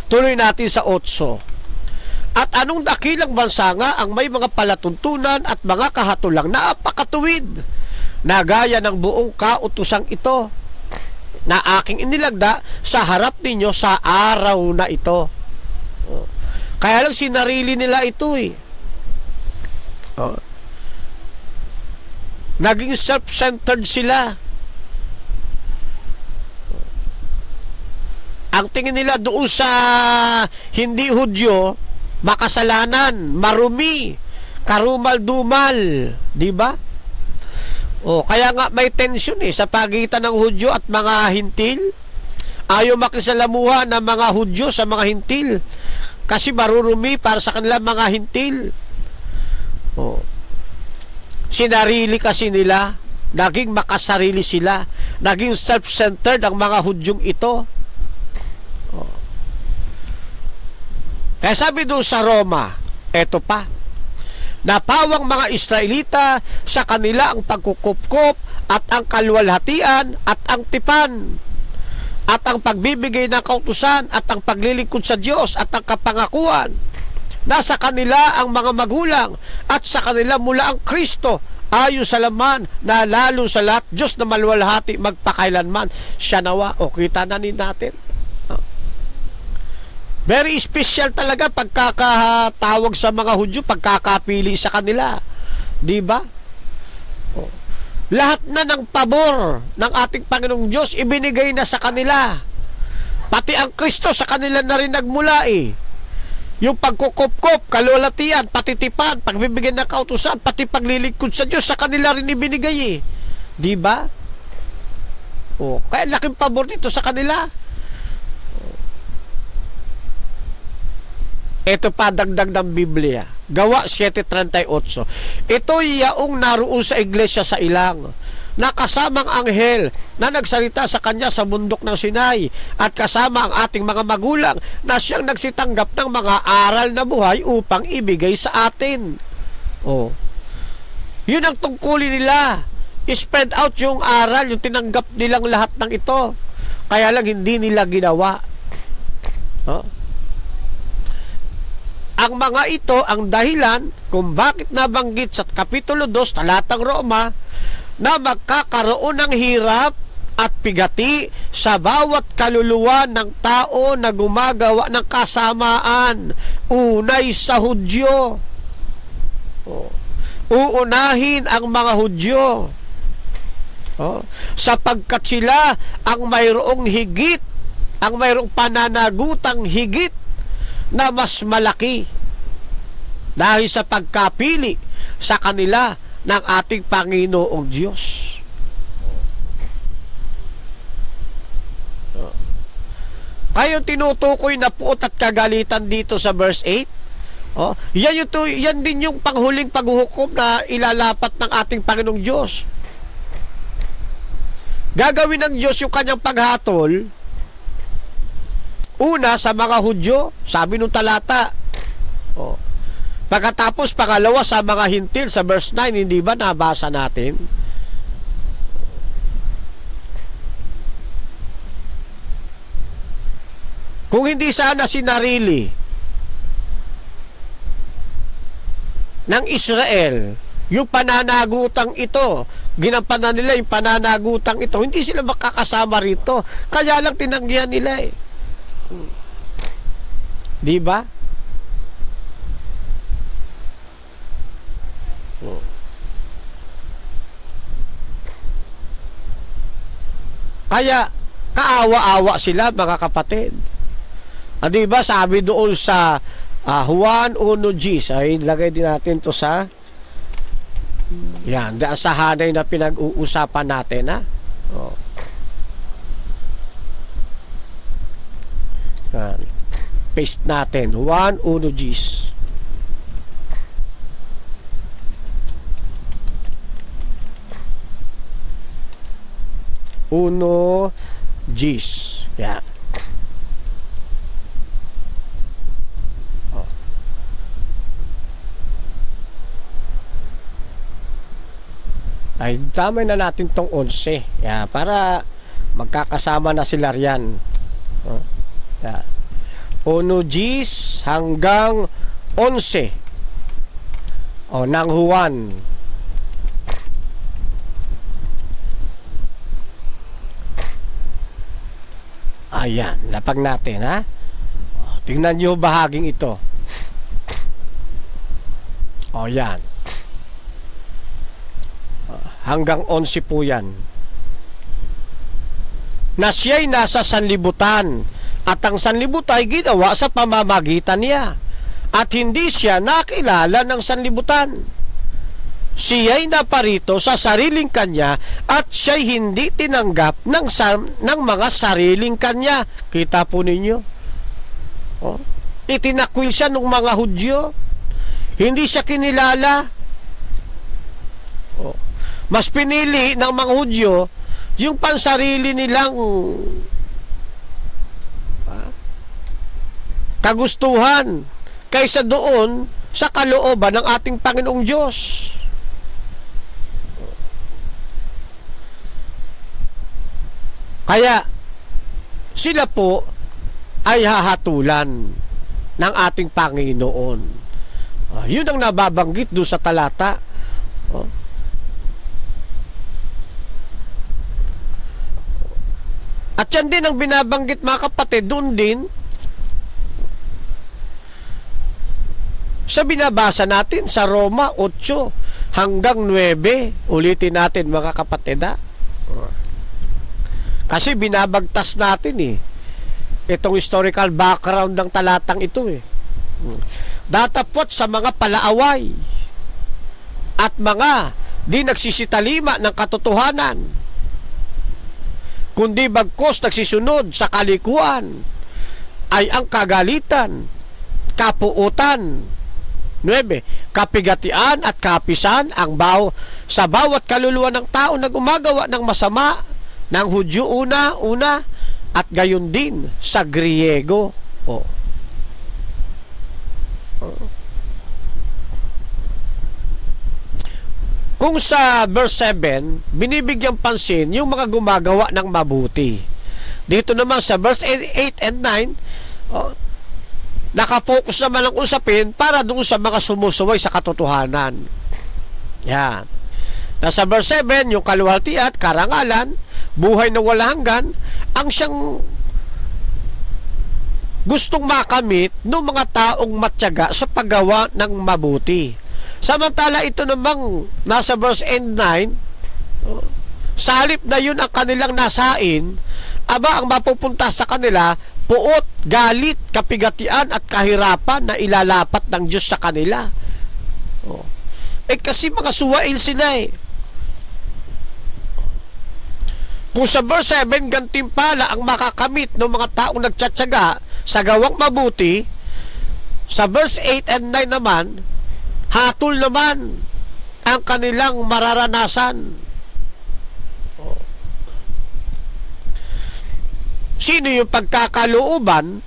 Tuloy natin sa 8. At anong dakilang bansa nga ang may mga palatuntunan at mga kahatulang napakatuwid, na gaya ng buong kautusang ito, na aking inilagda sa harap ninyo sa araw na ito. Kaya lang sinarili nila ito eh. Naging self-centered sila. Ang tingin nila doon sa hindi Hudyo, makasalanan, marumi, karumal-dumal, di ba? Kaya nga may tension sa pagitan ng Hudyo at mga Hintil. Ayaw makisalamuha ng mga Hudyo sa mga Hintil kasi marurumi para sa kanila mga Hintil. Sinarili kasi nila, naging makasarili sila, naging self-centered ang mga Hudyong ito. Kaya sabi doon sa Roma, eto pa, napawang mga Israelita sa kanila ang pagkukupkop at ang kaluwalhatian at ang tipan at ang pagbibigay ng kautusan at ang paglilingkod sa Diyos at ang kapangakuan. Nasa kanila ang mga magulang at sa kanila mula ang Kristo, ayon sa laman na lalo sa lahat Diyos na maluwalhati magpakailanman. Siya nawa. Kita na natin. Very special talaga pagkakatawag sa mga Hudyo, pagkakapili sa kanila. Di ba? Lahat na ng pabor ng ating Panginoong Diyos ibinigay na sa kanila. Pati ang Kristo sa kanila na rin nagmula Yung pagkukop-kop, kalulatian, patitipan, pagbibigyan ng kautusan, pati paglilingkod sa Diyos, sa kanila rin ibinigay Di ba? Kaya laking pabor nito sa kanila. Ito pa dagdag ng Biblia. Gawa 7:38. Ito yaong naroon sa iglesia sa ilang, na kasamang anghel na nagsalita sa kanya sa bundok ng Sinai, at kasama ang ating mga magulang na siyang nagsitanggap ng mga aral na buhay upang ibigay sa atin. Yun ang tungkulin nila. Spread out yung aral, yung tinanggap nilang lahat ng ito. Kaya lang hindi nila ginawa. Ang mga ito ang dahilan kung bakit nabanggit sa Kapitulo 2, talatang Roma, na magkakaroon ng hirap at pigati sa bawat kaluluwa ng tao na gumagawa ng kasamaan. Unay sa Hudyo. Uunahin ang mga Hudyo. Sapagkat sila ang mayroong higit, ang mayroong pananagutang higit na mas malaki dahil sa pagkapili sa kanila ng ating Panginoong Diyos. Kaya tinutukoy na puot at kagalitan dito sa verse 8, yan din yung panghuling paghuhukom na ilalapat ng ating Panginoong Diyos. Gagawin ng Diyos yung kanyang paghatol. Una, sa mga Hudyo, sabi nung talata. Pagkatapos, pangalawa, sa mga Hintil, sa verse 9, hindi ba nabasa natin? Kung hindi sana sinarili ng Israel yung pananagutang ito, ginampanan nila yung pananagutang ito, hindi sila makakasama rito. Kaya lang tinanggihan nila Di ba? Kaya kaawa-awa sila, mga kapatid. Di ba sabi doon sa Juan 1:10, ay lagay din natin to sa Yan, dahil sa hanay na pinag-uusapan natin, ha? Oh. Yan. Paste natin. 1, 1 Gs. Uno Gs. Yan. Oh. Ay, damay na natin tong 11. Yan, para magkakasama na sila riyan. Oh. Yan. 1 Gs hanggang 11. O, nang Juan. Ayan, lapag natin, ha? O, tingnan nyo bahaging ito. O, yan. Hanggang 11 po yan. Na siya'y nasa sanlibutan, at ang sanlibutan ay ginawa sa pamamagitan niya, at hindi siya nakilala ng sanlibutan. Siya'y naparito sa sariling kanya, at siya'y hindi tinanggap ng mga sariling kanya. Kita po ninyo? Oh. Itinakwil siya ng mga Hudyo. Hindi siya kinilala. Oh. Mas pinili ng mga Hudyo yung pansarili nilang kagustuhan kaysa doon sa kalooban ng ating Panginoong Diyos. Kaya sila po ay hahatulan ng ating Panginoon. Yun ang nababanggit doon sa talata. At yan din ang binabanggit, mga kapatid, doon din sa binabasa natin sa Roma 8 hanggang 9. Ulitin natin, mga kapatid, ha? Kasi binabagtas natin itong historical background ng talatang ito Datapot sa mga palaaway at mga di nagsisitalima ng katotohanan, kundi bagkos nagsisunod sa kalikuan, ay ang kagalitan, kapuutan, 9, kapigatian at kapisan sa bawat kaluluwa ng tao na gumagawa ng masama, ng Hudyo una, at gayon din sa Griego. Kung sa verse 7, binibigyang pansin yung mga gumagawa ng mabuti. Dito naman sa verse 8 and 9, nakafocus naman ang usapin para doon sa mga sumusuway sa katotohanan. Yan. Nasa verse 7, yung kaluwalhati at karangalan, buhay na wala hanggan, ang siyang gustong makamit ng mga taong matyaga sa paggawa ng mabuti. Samantala ito namang nasa verse 9, sa halip na yun ang kanilang nasain, ang mapupunta sa kanila, puot, galit, kapigatian at kahirapan na ilalapat ng Diyos sa kanila. Kasi mga suwail sila Kung sa verse 7, gantimpala ang makakamit ng mga taong nagtsatsaga sa gawang mabuti, sa verse 8 and 9 naman, hatol naman ang kanilang mararanasan. Sino yung pagkakalooban?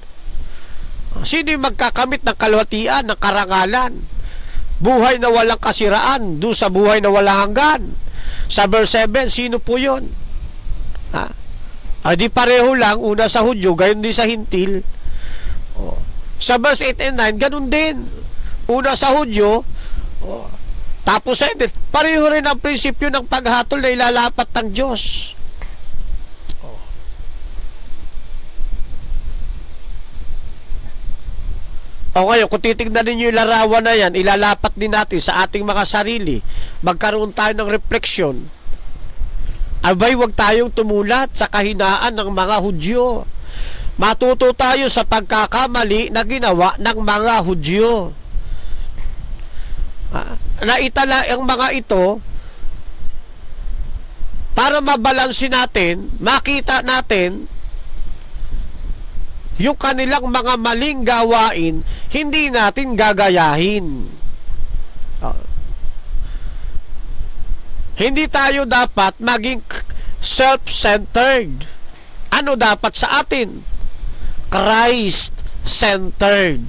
Sino yung magkakamit ng kaluwalhatian, ng karangalan? Buhay na walang kasiraan, doon sa buhay na walang hanggan. Sa verse 7, sino po yun? Di pareho lang, una sa Hudyo, gayon din sa Hintil. Sa verse 8 and 9, ganun din. Una sa Hudyo, tapos sa Hintil, pareho rin ang prinsipyo ng paghatol na ilalapat ng Diyos. Ngayon, kung titignan ninyo yung larawan na yan, ilalapat din natin sa ating mga sarili. Magkaroon tayo ng refleksyon. Abay, huwag tayong tumulat sa kahinaan ng mga Hudyo. Matuto tayo sa pagkakamali na ginawa ng mga Hudyo. naitala ang mga ito para mabalansin natin, makita natin yung kanilang mga maling gawain, hindi natin gagayahin. Hindi tayo dapat maging self-centered. Ano dapat sa atin? Christ-centered.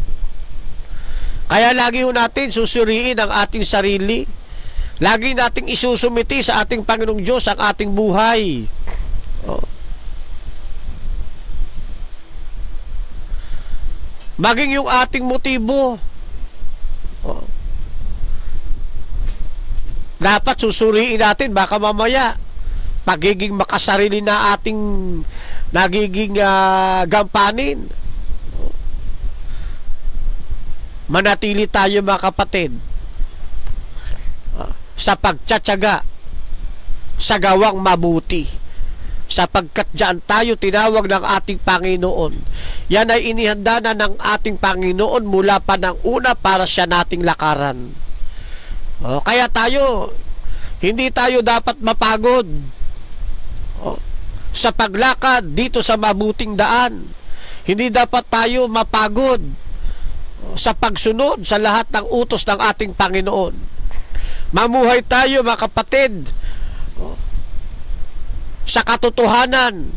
Kaya lagi ho natin susuriin ang ating sarili. Lagi nating isusumiti sa ating Panginoong Diyos ang ating buhay. Maging yung ating motibo. Dapat susuriin natin, baka mamaya pagiging makasarili na ating nagiging gampanin. Manatili tayo mga kapatid sa pagtsatsaga sa gawang mabuti, sapagkat diyan tayo tinawag ng ating Panginoon. Yan ay inihanda na ng ating Panginoon mula pa ng una para siya nating lakaran. Kaya tayo, hindi tayo dapat mapagod sa paglakad dito sa mabuting daan. Hindi dapat tayo mapagod sa pagsunod sa lahat ng utos ng ating Panginoon. Mamuhay tayo mga kapatid sa katotohanan.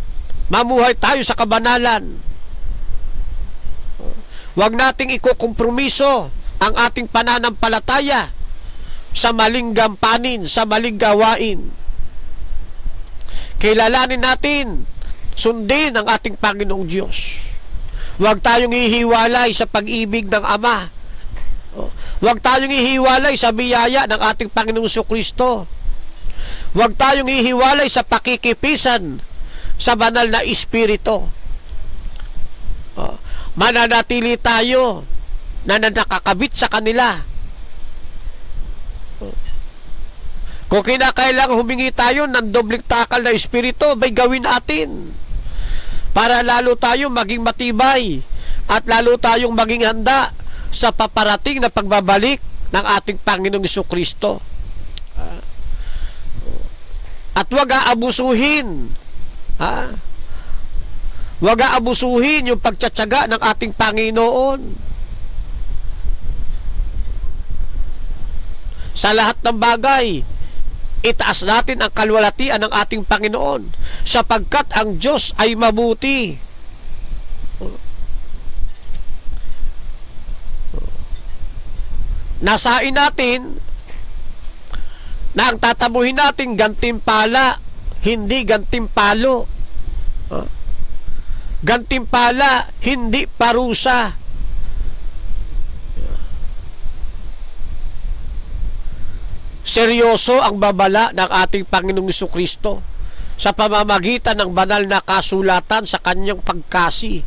Mamuhay tayo sa kabanalan. Huwag nating ikukompromiso ang ating pananampalataya sa maling gampanin, sa maling gawain. Kilalanin natin, sundin ang ating Panginoong Diyos. Huwag tayong hihiwalay sa pag-ibig ng Ama. Huwag tayong hihiwalay sa biyaya ng ating Panginoong Jesucristo. Huwag tayong hihiwalay sa pakikipisan sa banal na Espiritu. Mananatili tayo na nakakabit sa kanila. Kung kinakailangan humingi tayo ng dobling takal na espiritu, may gawin natin para lalo tayo maging matibay at lalo tayong maging handa sa paparating na pagbabalik ng ating Panginoong Jesucristo. At huwag aabusuhin huwag aabusuhin yung pagtsatsaga ng ating Panginoon. Sa lahat ng bagay, itaas natin ang kalwalatian ng ating Panginoon, sapagkat ang Diyos ay mabuti. Nasain natin na ang tatabuhin natin gantimpala, hindi gantimpalo. Gantimpala, hindi parusa. Seryoso ang babala ng ating Panginoong Jesucristo sa pamamagitan ng banal na kasulatan sa kanyang pagkasi.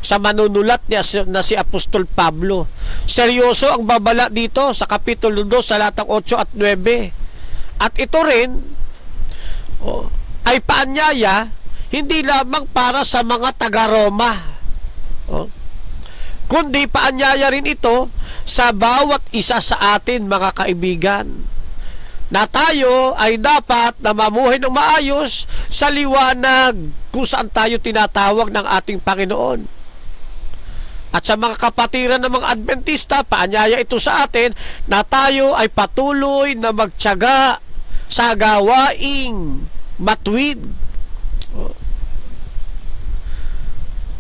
Sa manunulat niya na si Apostol Pablo. Seryoso ang babala dito sa Kapitulo 2 sa latang 8 at 9. At ito rin ay paanyaya hindi lamang para sa mga taga-Roma, kundi paanyaya rin ito sa bawat isa sa atin mga kaibigan, na tayo ay dapat na mamuhay ng maayos sa liwanag kung saan tayo tinatawag ng ating Panginoon. At sa mga kapatiran ng mga Adventista, paanyaya ito sa atin na tayo ay patuloy na magtiyaga sa gawaing matuwid.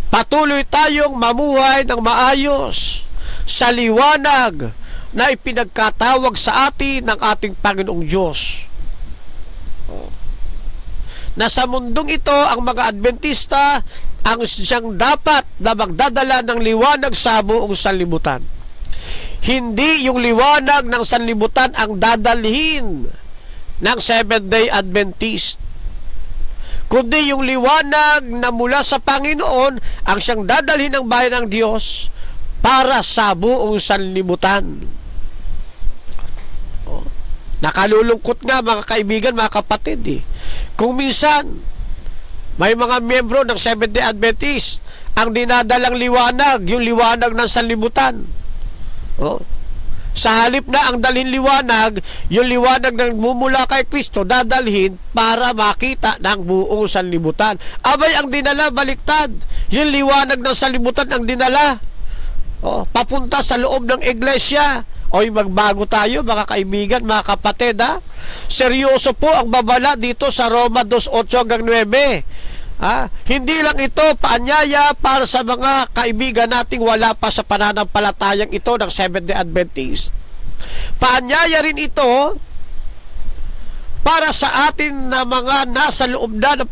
Patuloy tayong mamuhay ng maayos sa liwanag na ipinagkatawag sa atin ng ating Panginoong Diyos. Na sa mundong ito, ang mga Adventista ang siyang dapat na magdadala ng liwanag sa buong sanlibutan. Hindi yung liwanag ng sanlibutan ang dadalhin ng Seventh-day Adventist, kundi yung liwanag na mula sa Panginoon ang siyang dadalhin ng bayan ng Diyos para sa buong sanlibutan. Nakalulungkot nga mga kaibigan, mga kapatid kung minsan may mga miyembro ng Seventh-day Adventist ang dinadalang liwanag, yung liwanag ng sanlibutan. Sa halip na ang dalhin liwanag, yung liwanag na nagmumula kay Kristo, dadalhin para makita ng buong sanlibutan. Abay, ang dinala, baliktad. Yung liwanag ng sanlibutan ang dinala. Papunta sa loob ng iglesia. Oy, magbago tayo, mga kaibigan, mga kapatid, ha? Seryoso po ang babala dito sa Roma 2:8-9. Hindi lang ito paanyaya para sa mga kaibigan nating wala pa sa pananampalatayang ito ng Seventh-day Adventist. Paanyaya rin ito para sa atin na mga nasa loob na ng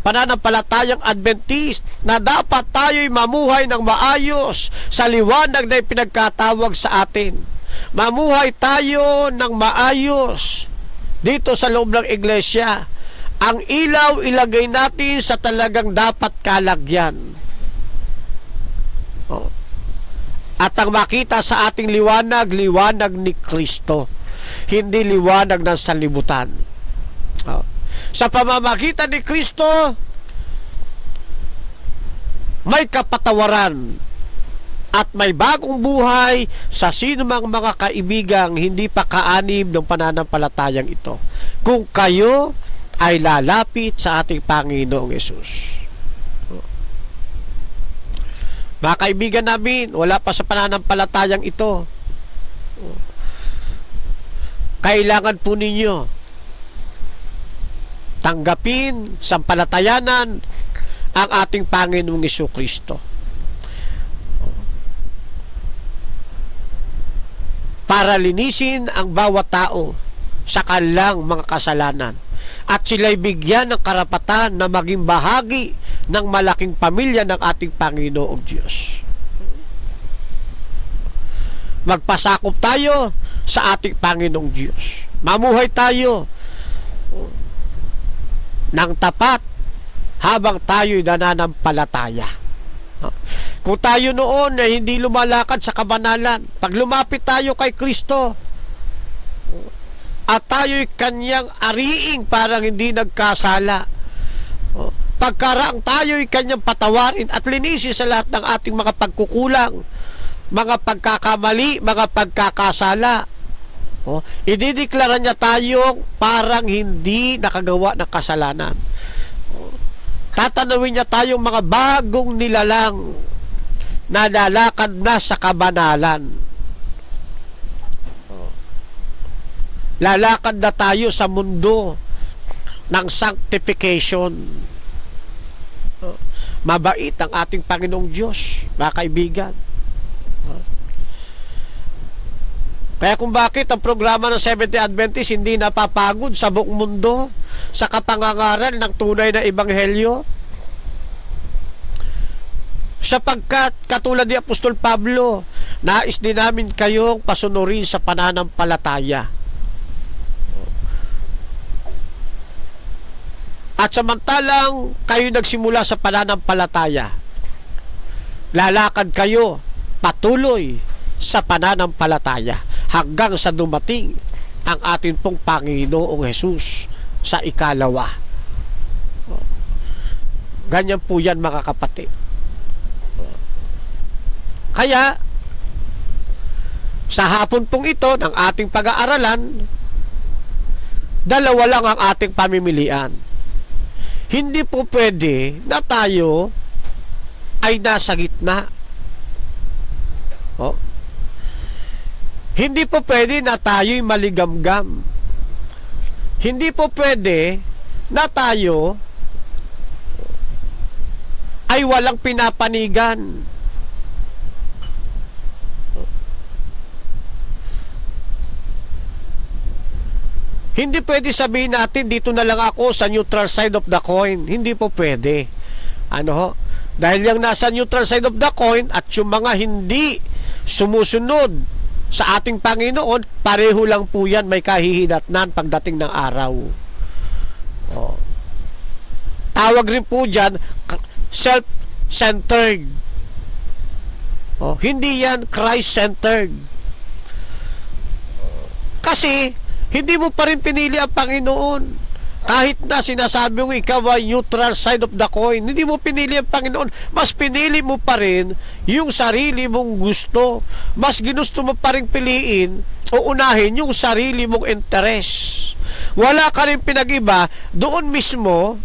pananampalatayang Adventist na dapat tayo'y mamuhay ng maayos sa liwanag na pinagkatawag sa atin. Mamuhay tayo ng maayos dito sa loob ng iglesia. Ang ilaw ilagay natin sa talagang dapat kalagyan. At ang makita sa ating liwanag, liwanag ni Kristo. Hindi liwanag ng sanlibutan. Sa pamamagitan ni Kristo, may kapatawaran at may bagong buhay sa sinumang mga kaibigang hindi pa kaanib ng pananampalatayang ito. Kung kayo ay lalapit sa ating Panginoong Hesus. Mga kaibigan namin, wala pa sa pananampalatayang ito. Kailangan po ninyo tanggapin sampalatayanan ang ating Panginoong Jesucristo. Para linisin ang bawat tao sa kanilang mga kasalanan. At sila'y bigyan ng karapatan na maging bahagi ng malaking pamilya ng ating Panginoong Diyos. Magpasakop tayo sa ating Panginoong Diyos. Mamuhay tayo ng tapat habang tayo'y nananampalataya. Kung tayo noon ay hindi lumalakad sa kabanalan, pag lumapit tayo kay Kristo at tayo'y kanyang ariing parang hindi nagkasala, pagkaraang tayo'y kanyang patawarin at linisin sa lahat ng ating mga pagkukulang, mga pagkakamali, mga pagkakasala, idideklara niya tayong parang hindi nakagawa ng kasalanan. Tatanawin niya tayong mga bagong nilalang na lalakad na sa kabanalan. Lalakad na tayo sa mundo ng sanctification. Mabait ang ating Panginoong Diyos, mga kaibigan. Kaya kung bakit ang programa ng Seventh-day Adventist hindi napapagod sa buong mundo sa kapangangaral ng tunay na ebanghelyo, sapagkat katulad ni Apostol Pablo, nais din namin kayong pasunurin sa pananampalataya. At samantalang kayo nagsimula sa pananampalataya, lalakad kayo patuloy sa pananampalataya hanggang sa dumating ang atin pong Panginoong Hesus sa ikalawa. Ganyan po yan, mga kapatid. Kaya sa hapon pong ito ng ating pag-aaralan, dalawa lang ang ating pamimilian. Hindi po pwede na tayo ay nasa gitna. Hindi po pwede na tayo'y maligamgam. Hindi po pwede na tayo ay walang pinapanigan. Hindi pwede sabihin natin dito na lang ako sa neutral side of the coin. Hindi po pwede. Dahil yung nasa neutral side of the coin at yung mga hindi sumusunod sa ating Panginoon, pareho lang po yan, may kahihinatnan pagdating ng araw. Tawag rin po dyan self-centered. Hindi yan Christ-centered. Kasi hindi mo pa rin pinili ang Panginoon. Kahit na sinasabi mo ikaw ay neutral side of the coin, hindi mo pinili ang Panginoon, mas pinili mo pa rin yung sarili mong gusto. Mas ginusto mo pa rin piliin o unahin yung sarili mong interest. Wala ka rin pinag-iba doon mismo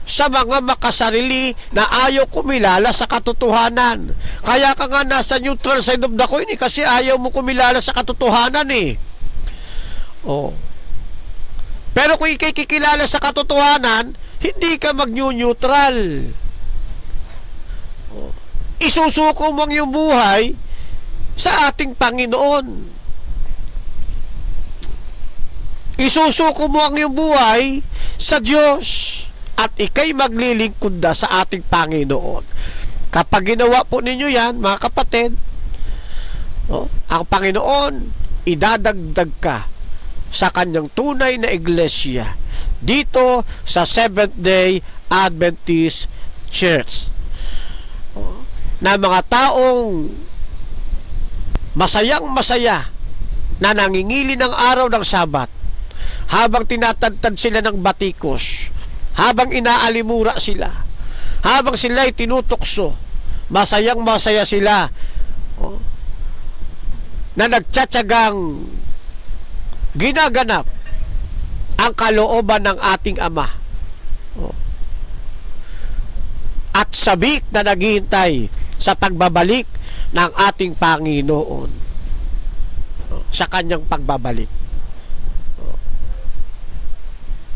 sa mga makasarili na ayaw kumilala sa katotohanan. Kaya ka nga nasa neutral side of the coin kasi ayaw mo kumilala sa katotohanan eh. Oh. Pero kung ikay kikilala sa katotohanan, hindi ka mag-neutral. Isusuko mo ang iyong buhay sa ating Panginoon. Isusuko mo ang iyong buhay sa Diyos at ikay maglilingkod na sa ating Panginoon. Kapag ginawa po ninyo yan, mga kapatid, ang Panginoon, idadagdag ka sa kanyang tunay na iglesia dito sa Seventh-day Adventist Church, na mga taong masayang masaya na nangingili ng araw ng Sabat habang tinatagtad sila ng batikos, habang inaalimura sila, habang sila'y tinutokso, masayang masaya sila na nagtsatsagang ginaganap ang kalooban ng ating Ama at sabik na naghihintay sa pagbabalik ng ating Panginoon sa kanyang pagbabalik.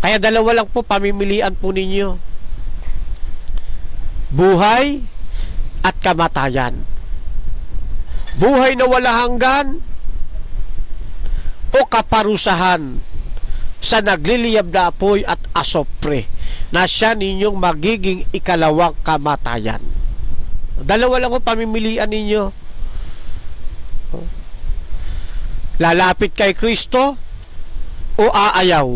Kaya dalawa lang po pamimilian po ninyo: buhay at kamatayan. Buhay na wala hanggan o kaparusahan sa nagliliyab na apoy at asopre na siya ninyong magiging ikalawang kamatayan. Dalawa lang ang pamimilian ninyo. Lalapit kay Kristo o aayaw?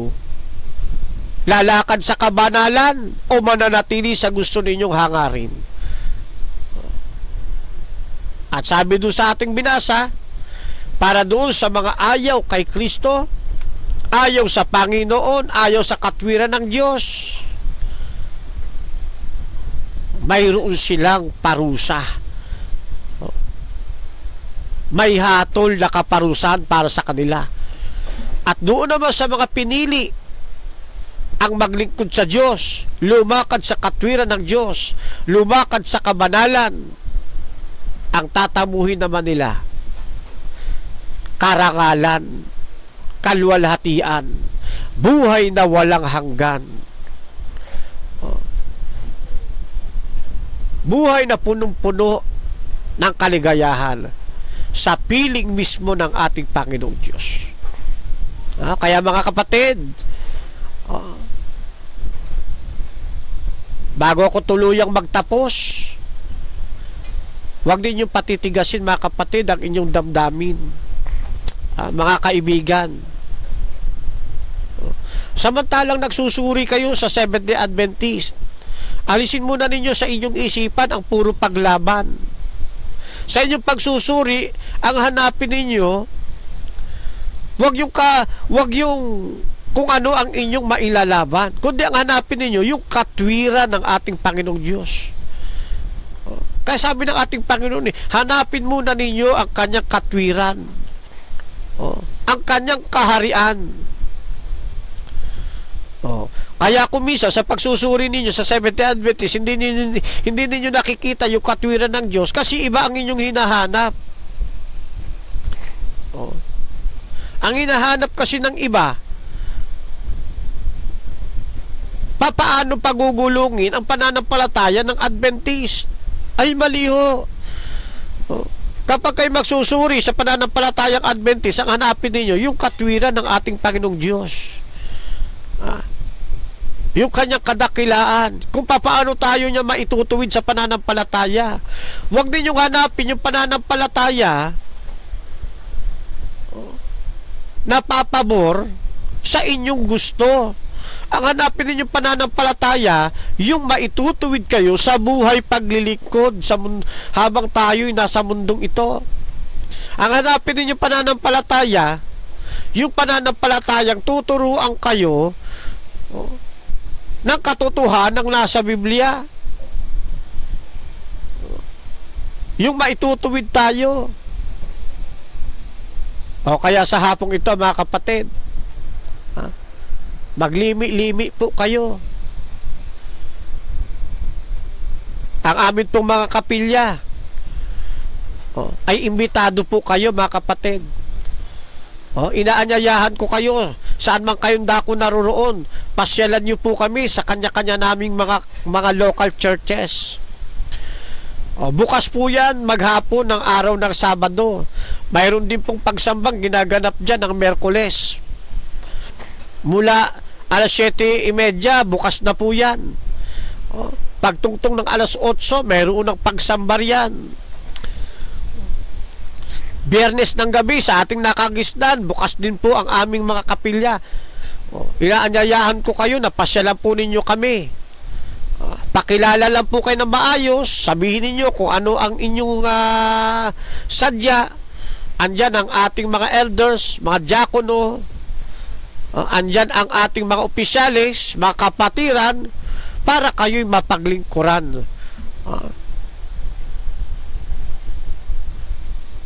Lalakad sa kabanalan o mananatili sa gusto ninyong hangarin? At sabi doon sa ating binasa, para doon sa mga ayaw kay Kristo, ayaw sa Panginoon, ayaw sa katwiran ng Diyos, mayroon silang parusa. May hatol na kaparusahan para sa kanila. At doon naman sa mga pinili ang maglingkod sa Diyos, lumakad sa katwiran ng Diyos, lumakad sa kabanalan, ang tatamuhin naman nila karangalan, kalwalhatian, buhay na walang hanggan, buhay na punong-puno ng kaligayahan sa piling mismo ng ating Panginoong Diyos. Kaya mga kapatid, bago ako tuluyang magtapos, huwag ninyong patitigasin mga kapatid ang inyong damdamin. Mga kaibigan, samantalang nagsusuri kayo sa Seventh-day Adventist, alisin muna ninyo sa inyong isipan ang puro paglaban. Sa inyong pagsusuri, ang hanapin ninyo, wag yung kung ano ang inyong mailalaban, kundi ang hanapin ninyo yung katwiran ng ating Panginoong Diyos. Kaya sabi ng ating Panginoon, hanapin muna ninyo ang kanyang katwiran, ang kanyang kaharian. Kaya kung minsan sa pagsusuri ninyo sa Seventh-day Adventist, hindi ninyo nakikita yung katwiran ng Diyos kasi iba ang inyong hinahanap. Ang hinahanap kasi ng iba, papaano pagugulungin ang pananampalataya ng Adventist. Ay mali ho. Kapag kayo magsusuri sa pananampalatayang Adventist, ang hanapin ninyo yung katwiran ng ating Panginoong Diyos, yung kanyang kadakilaan, kung paano tayo niya maitutuwid sa pananampalataya. Huwag ninyong hanapin yung pananampalataya na papabor sa inyong gusto. Ang hanapin ninyong pananampalataya, yung maitutuwid kayo sa buhay paglilingkod habang tayo'y nasa mundong ito. Ang hanapin ninyong pananampalataya, yung pananampalatayang tuturuan kayo ng katotohanan ng nasa Biblia. Yung maitutuwid tayo. O kaya sa hapong ito, mga kapatid, maglimi-limi po kayo. Ang amin pong mga kapilya ay imbitado po kayo, mga kapatid. Inaanyayahan ko kayo, saan man kayong dako naroroon, pasyalan niyo po kami sa kanya-kanya naming mga local churches. Bukas po yan, maghapon ng araw ng Sabado. Mayroon din pong pagsambang ginaganap dyan ng Merkules. Mula alas 7:30, bukas na po yan. Pagtungtong ng alas 8, mayroon ng pagsambar yan. Biyernes ng gabi sa ating nakagisnan, bukas din po ang aming mga kapilya. Inaanyayahan ko kayo na pasyalan po ninyo kami. Pakilala lang po kayo ng maayos, sabihin ninyo kung ano ang inyong sadya. Andyan ang ating mga elders, mga diakono, andyan ang ating mga opisyalis, mga kapatiran, para kayo'y mapaglingkuran.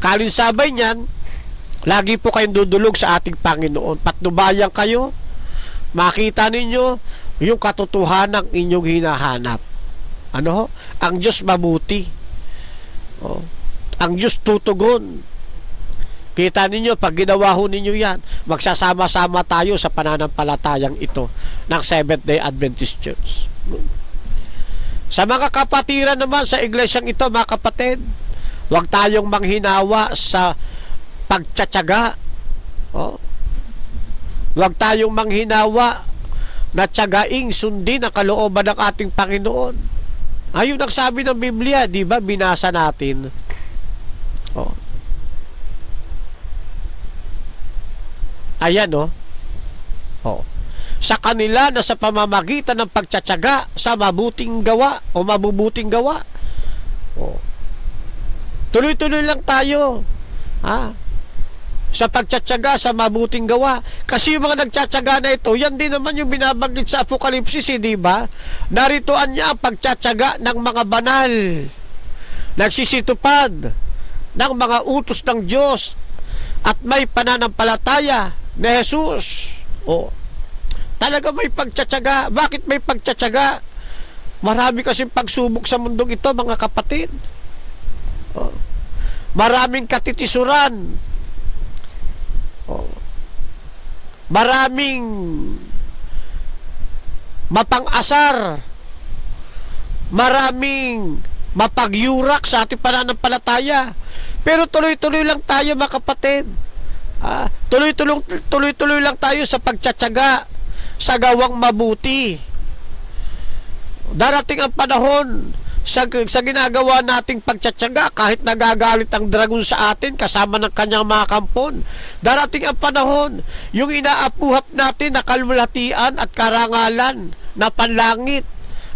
Kalinsabay niyan, lagi po kayong dudulog sa ating Panginoon. Patnubayan kayo, makita ninyo yung katotohanan ng inyong hinahanap. Ang Diyos mabuti. Ang Diyos tutugon. Kita ninyo, pag ginawa ho ninyo yan, magsasama-sama tayo sa pananampalatayang ito ng Seventh-day Adventist Church. Sa mga kapatiran naman sa iglesyang ito, mga kapatid, huwag tayong manghinawa sa pagtsatsaga. Huwag tayong manghinawa na tsagaing sundin ang kalooban ng ating Panginoon. Ayun ang sabi ng Biblia, di ba? Binasa natin. Ayan, sa kanila na sa pamamagitan ng pagtsatsaga sa mabuting gawa o mabubuting gawa. Tuloy-tuloy lang tayo. Sa pagtsatsaga sa mabuting gawa. Kasi yung mga nagtsatsaga na ito, yan din naman yung binabanggit sa Apokalipsis, di ba? Naritoan niya ang pagtsatsaga ng mga banal. Nagsisitupad ng mga utos ng Diyos at may pananampalataya ni Jesus. Talaga may pagtsatsaga. Bakit may pagtsatsaga? Marami kasing pagsubok sa mundong ito, mga kapatid. Maraming katitisuran. Maraming mapang-asar, maraming mapagyurak sa ating pananampalataya. Pero tuloy-tuloy lang tayo, mga kapatid. Tuloy-tuloy lang tayo sa pagtsatsaga sa gawang mabuti. Darating ang panahon sa ginagawa nating pagtsatsaga, kahit nagagalit ang dragon sa atin kasama ng kanyang mga kampon, darating ang panahon yung inaapuhap natin na kalwalhatian at karangalan na panlangit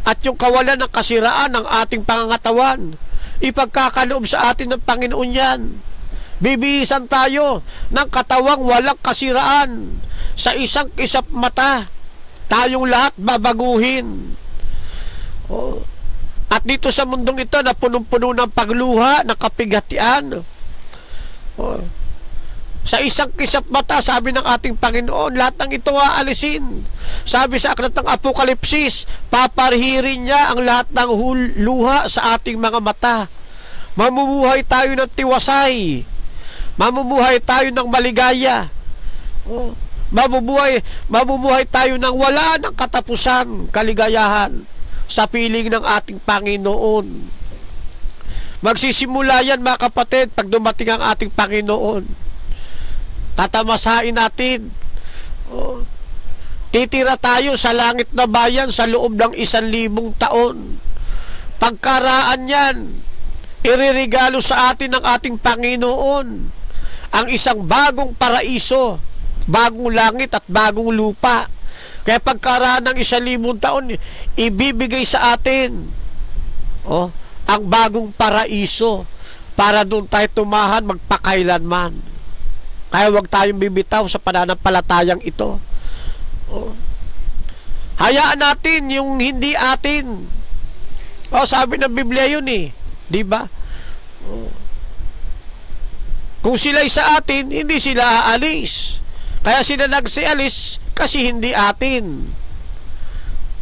at yung kawalan ng kasiraan ng ating pangangatawan, ipagkakaloob sa atin ng Panginoon yan. Bibihisan tayo ng katawang walang kasiraan sa isang kisap mata. Tayong lahat babaguhin. At dito sa mundong ito na punong-puno ng pagluha, ng kapighatian, sa isang kisap mata, sabi ng ating Panginoon, lahat ng ito aalisin. Sabi sa aklat ng Apokalipsis, paparhirin niya ang lahat ng luha sa ating mga mata. Mamumuhay tayo ng tiwasay. Mamumuhay tayo ng maligaya. Mamumuhay tayo ng wala ng katapusan, kaligayahan sa piling ng ating Panginoon. Magsisimula yan, mga kapatid, pag dumating ang ating Panginoon. Tatamasain natin. Titira tayo sa langit na bayan sa loob ng 1,000 taon. Pagkaraan yan, iririgalo sa atin ng ating Panginoon ang isang bagong paraiso, bagong langit at bagong lupa. Kaya pagkaraan ng 1,000 taon, ibibigay sa atin ang bagong paraiso para doon tayo tumahan magpakailanman. Kaya huwag tayong bibitaw sa pananampalatayang ito. Oh. Hayaan natin yung hindi atin. Oh, sabi ng Biblia yun eh. Di ba? Oh. Kung sila'y sa atin, hindi sila aalis. Kaya sila nagsialis kasi hindi atin.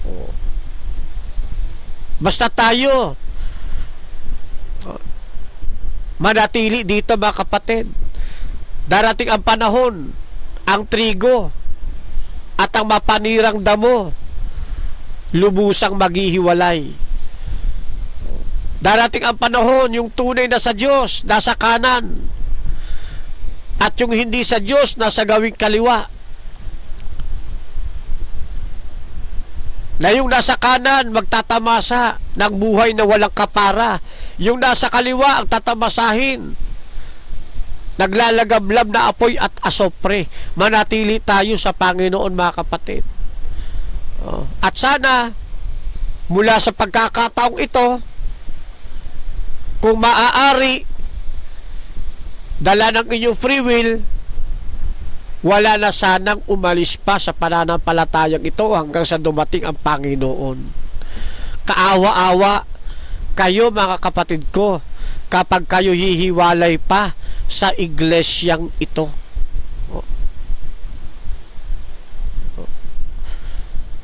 Oh. Basta tayo manatili dito mga kapatid. Darating ang panahon, ang trigo at ang mapanirang damo lubusang maghihiwalay. Darating ang panahon, yung tunay na sa Diyos nasa kanan at yung hindi sa Diyos nasa gawing kaliwa. Na yung nasa kanan magtatamasa ng buhay na walang kapara, yung nasa kaliwa ang tatamasahin naglalagablab na apoy at asopre. Manatili tayo sa Panginoon mga kapatid. At sana mula sa pagkakataong ito, kung maaari, dala ng inyong free will, wala na sanang umalis pa sa pananampalatayang ito hanggang sa dumating ang Panginoon. Kaawa-awa kayo mga kapatid ko kapag kayo hihiwalay pa sa iglesyang ito.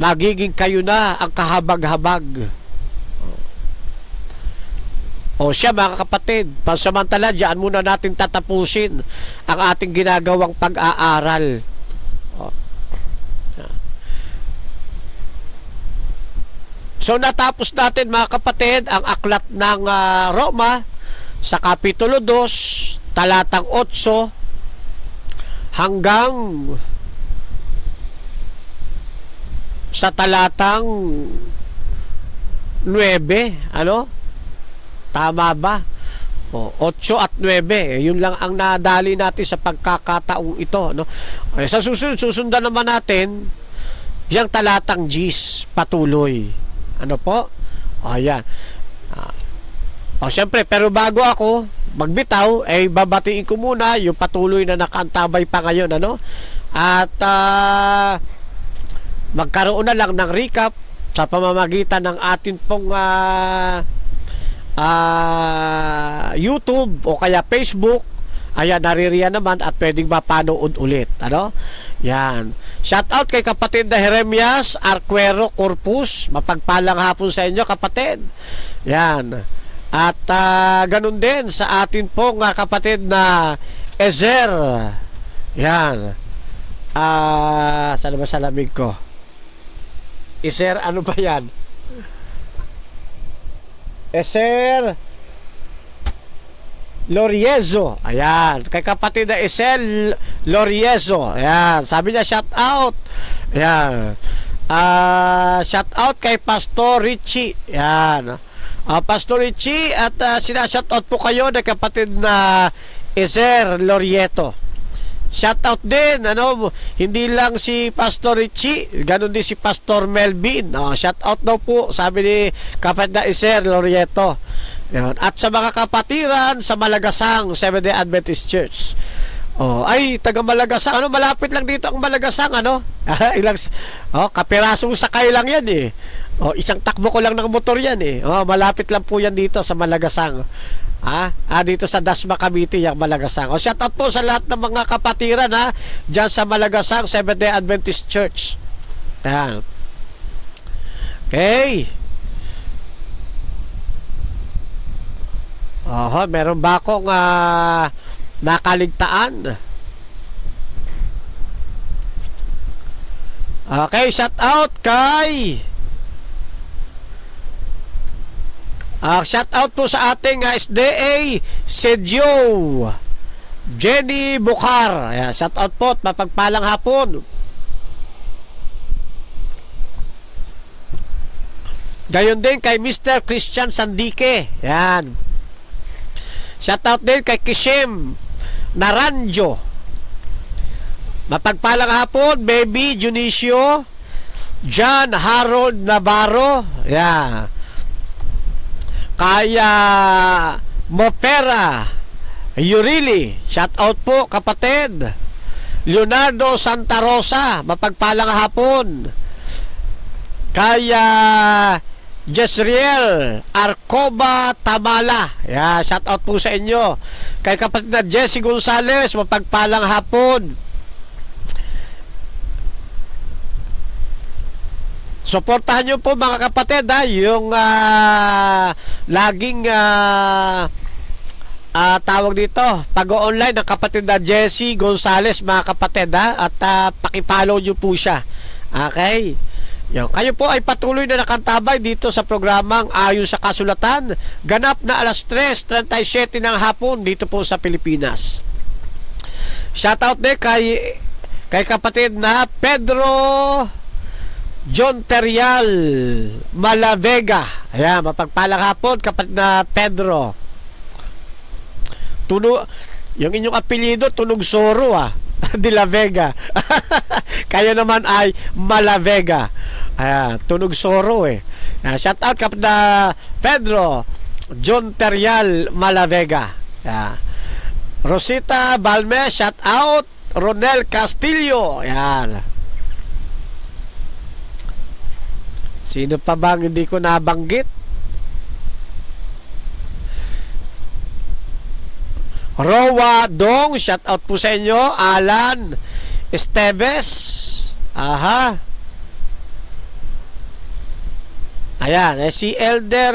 Magiging kayo na ang kahabag-habag. O siya mga kapatid, pansamantala diyan muna natin tatapusin ang ating ginagawang pag-aaral. So natapos natin mga kapatid ang aklat ng Roma sa Kapitulo 2, talatang 8 hanggang sa talatang 9. Ano? Tama ba? 8 at 9. Yun lang ang nadali natin sa pagkakataong ito. No? Sa susundan naman natin yung talatang Gs, patuloy. Ano po? Ayan. Siyempre, pero bago ako magbitaw, babatiin ko muna yung patuloy na nakaantabay pa ngayon. Ano? At magkaroon na lang ng recap sa pamamagitan ng atin pong YouTube o kaya Facebook. Ayan, naririyan naman at pwedeng mapanood ulit. Ano? Yan. Shout out kay kapatid na Jeremias Arquero Corpus. Mapagpalang hapon sa inyo, kapatid. Yan. At ganun din sa atin pong kapatid na Ezer. Yan. Saan ba sa lamig ko? Ezer, ano ba yan? Ezer Loriezo. Ayan. Kay kapatid na Esel Loriezo. Ayan. Sabi niya, shout out. Ayan. Shout out kay Pastor Richie. Ayan. Pastor Richie at sinashout out po kayo na kapatid na Ezer Lorieto. Shout out din, ano, hindi lang si Pastor Richie, ganun din si Pastor Melvin. Shout out daw po, sabi ni kapatid na Ezer Lorieto. Yan. At sa mga kapatiran sa Malagasang Seventh-day Adventist Church. Ay, taga Malagasang. Ano, malapit lang dito ang Malagasang, ano? Kapirasong sakay lang yan eh. Isang takbo ko lang ng motor yan eh. Malapit lang po yan dito sa Malagasang. Dito sa Dasma, Cavite, yung Malagasang. Shout out po sa lahat ng mga kapatiran dyan sa Malagasang Seventh-day Adventist Church. Yan. Okay. Meron ba akong nakaligtaan? Okay, shout out kay shout out po sa ating SDA Sedyo Jenny Bukar. Ayan, shout out po at mapagpalang hapon. Gayon din kay Mr. Christian Sandike. Ayan. Shout out din kay Kishim Naranjo. Mapagpalang hapon, Baby Junicio John Harold Navarro. Yeah. Kaya Mopera. Yurili, shout out po kapatid. Leonardo Santa Rosa, mapagpalang hapon. Kaya Jezreel Arcoba Tamala, shout out po sa inyo. Kay kapatid na Jesse Gonzales, mapagpalang hapon. Suportahan nyo po mga kapatid yung laging tawag dito pag-online ng kapatid na Jesse Gonzales mga kapatid at pakipollow nyo po siya. Okay? Kayo po ay patuloy na nakantabay dito sa programang Ayon sa Kasulatan, ganap na alas 3:37 ng hapon dito po sa Pilipinas. Shoutout din kay kapatid na Pedro John Terial Malavega. Ayan, mapagpalang hapon kapatid na Pedro. Yung inyong apelyido Tunog Soro de la Vega. Kaya naman ay Malavega. Ayan, Tunog Soro shout out kapatid na Pedro John Terial Malavega. Ayan. Rosita Balme, shout out. Ronel Castillo. Ayan. Sino pa bang hindi ko nabanggit? Rowa Dong, shout out po sa inyo. Alan Esteves. Aha. Ayan, si Elder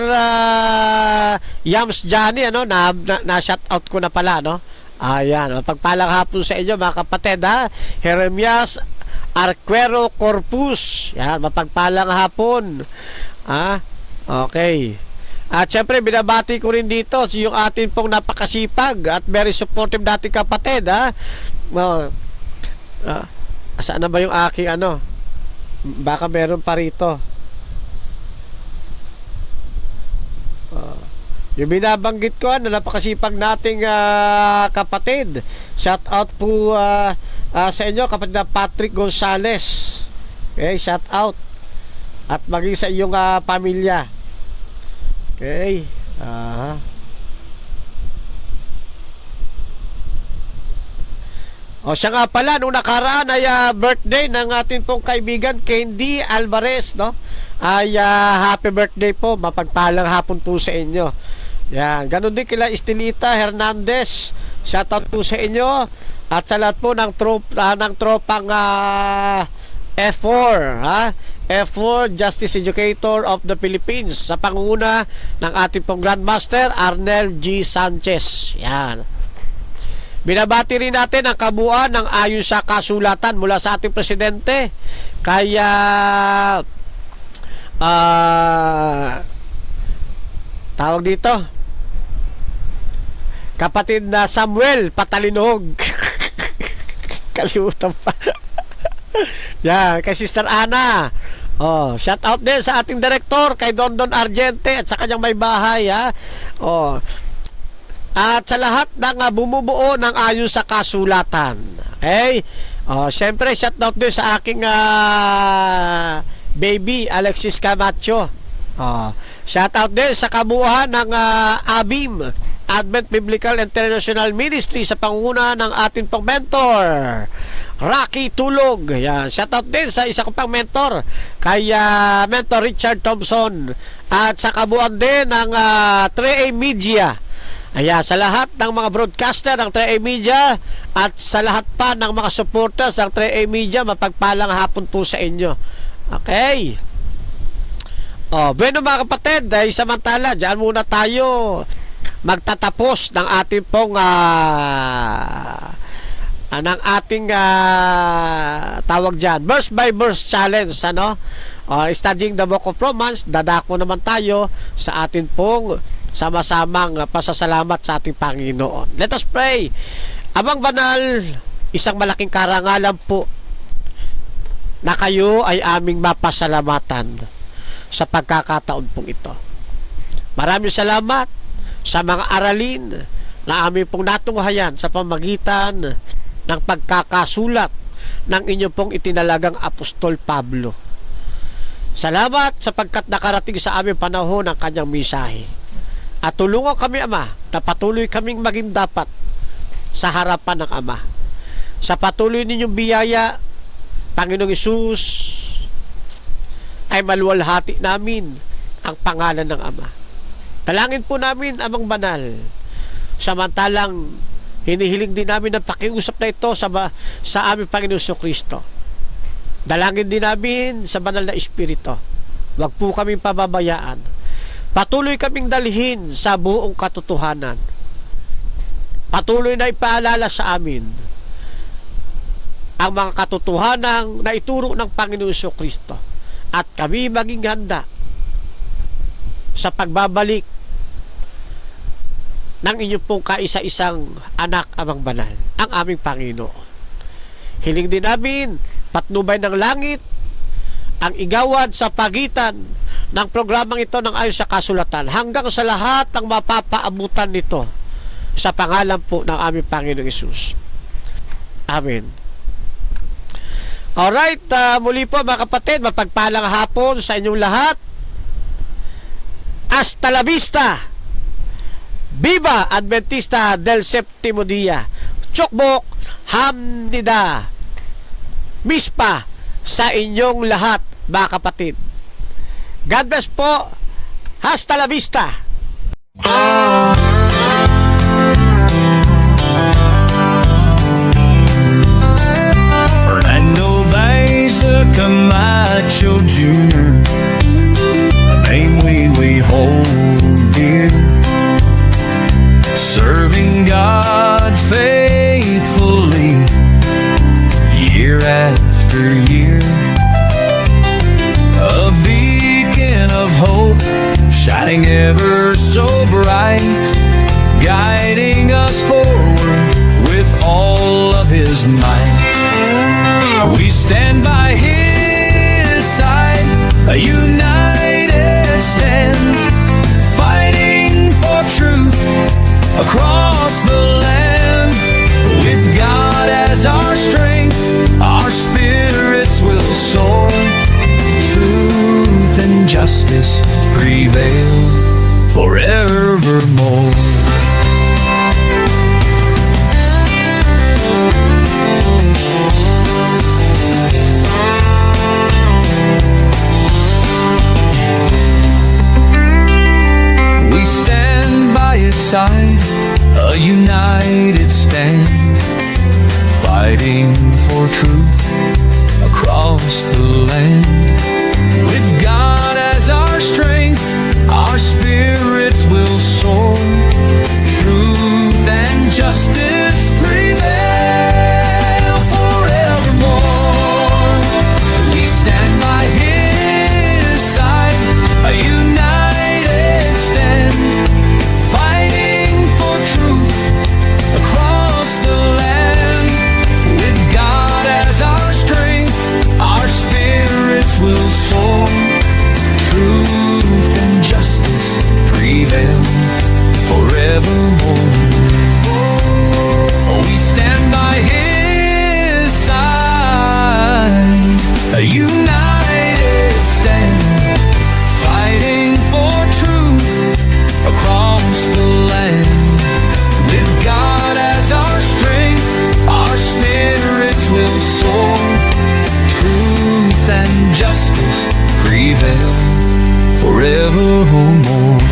Yams Johnny, na shout out ko na pala, Ayan, mapagpalang hapon sa inyo mga kapatid, Jeremias Arquero Corpus. Yan, mapagpalang hapon. Okay. At syempre, binabati ko rin dito yung atin pong napakasipag at very supportive dating kapatid, saan na ba yung aking baka meron pa rito. Yung binabanggit ko na napakasipag nating kapatid. Shout out po sa inyo kapatid na Patrick Gonzales. Okay, shout out. At maging sa iyong pamilya. Okay. Siya nga pala nung nakaraan ay birthday ng ating pong kaibigan Candy Alvarez, ay happy birthday po, mapagpalang hapon po sa inyo. Yan, ganun din kila Estelita Hernandez, shoutout po sa inyo. At sa lahat po ng tropang F4 F4 Justice Educator of the Philippines sa pangunguna ng ating pong Grandmaster Arnel G. Sanchez. Yan. Binabati rin natin ang kabuuan ng Ayon sa Kasulatan mula sa ating presidente. Kaya tawag dito kapatid na Samuel Patalinog. Kalimutan pa. Yan, kay Sister Ana. Shout out din sa ating director kay Don Argente at sa kanyang may bahay, at sa lahat ng bumubuo ng Ayon sa Kasulatan. Okay? Siyempre, shout out din sa aking baby Alexis Camacho. Shout out din sa kabuuan ng ABIM, Advent Biblical International Ministry, sa pangunguna ng ating pong mentor Rocky Tulog. Yan. Shout out din sa isa ko pang mentor kay mentor Richard Thompson, at sa kabuuan din ng 3A Media. Ayan, sa lahat ng mga broadcaster ng 3A Media at sa lahat pa ng mga supporters ng 3A Media, mapagpalang hapon po sa inyo. Okay. Bueno mga kapatid, samantala, dyan muna tayo magtatapos ng ating pong tawag dyan, verse by verse challenge, studying the Book of Romans. Dadako naman tayo sa ating pong sama-samang pasasalamat sa ating Panginoon. Let us pray. Amang banal, isang malaking karangalan po na kayo ay aming mapasalamatan sa pagkakataon pong ito. Maraming salamat sa mga aralin na aming pong natunghayan sa pamagitan ng pagkakasulat ng inyong pong itinalagang Apostol Pablo. Salamat sapagkat nakarating sa aming panahon ang kanyang mensahe. At tulungan kami, Ama, na patuloy kaming maging dapat sa harapan ng Ama. Sa patuloy ninyong biyaya, Panginoong Hesus, ay maluwalhati namin ang pangalan ng Ama. Dalangin po namin, Amang Banal, samantalang hinihiling din namin ang pakiusap na ito sa aming Panginoong Kristo. Dalangin din namin sa banal na Espiritu. Huwag po kaming pababayaan. Patuloy kaming dalhin sa buong katotohanan. Patuloy na ipaalala sa amin ang mga katotohanan na ituro ng Panginoong Kristo. At kami maging handa sa pagbabalik ng inyong pong kaisa-isang anak, Amang Banal, ang aming Panginoon. Hiling din namin, patnubay ng langit, ang igawad sa pagitan ng programang ito ng ayon sa kasulatan hanggang sa lahat ng mapapaabutan nito sa pangalan po ng aming Panginoong Hesus. Amen. Alright, muli po mga kapatid, mapagpalang hapon sa inyong lahat. Hasta la vista! Viva Adventista del Septimo Dia! Chokbok Hamnida! Mispa sa inyong lahat, mga kapatid. God bless po. Hasta la vista! Fernando Beza Camacho Jr., a name we hold dear, serving God faithfully year after year, a beacon of hope shining ever so bright, guiding us forward with all of His might. We stand by His side, a united stand, fighting for truth across the land. With God as our strength, our spirits will soar. Truth and justice prevail forevermore. We stand by His side, a united stand, fighting for truth across the land. With God as our strength, our spirits will soar. Truth and justice prevail forevermore. We stand by His side, a united stand, fighting for truth across the land. With God as our strength, our spirits will soar. Truth and justice prevail forevermore. We stand by His side, a united stand, fighting for truth across the land. With God as our strength, our spirits will soar. Truth and justice prevail forevermore.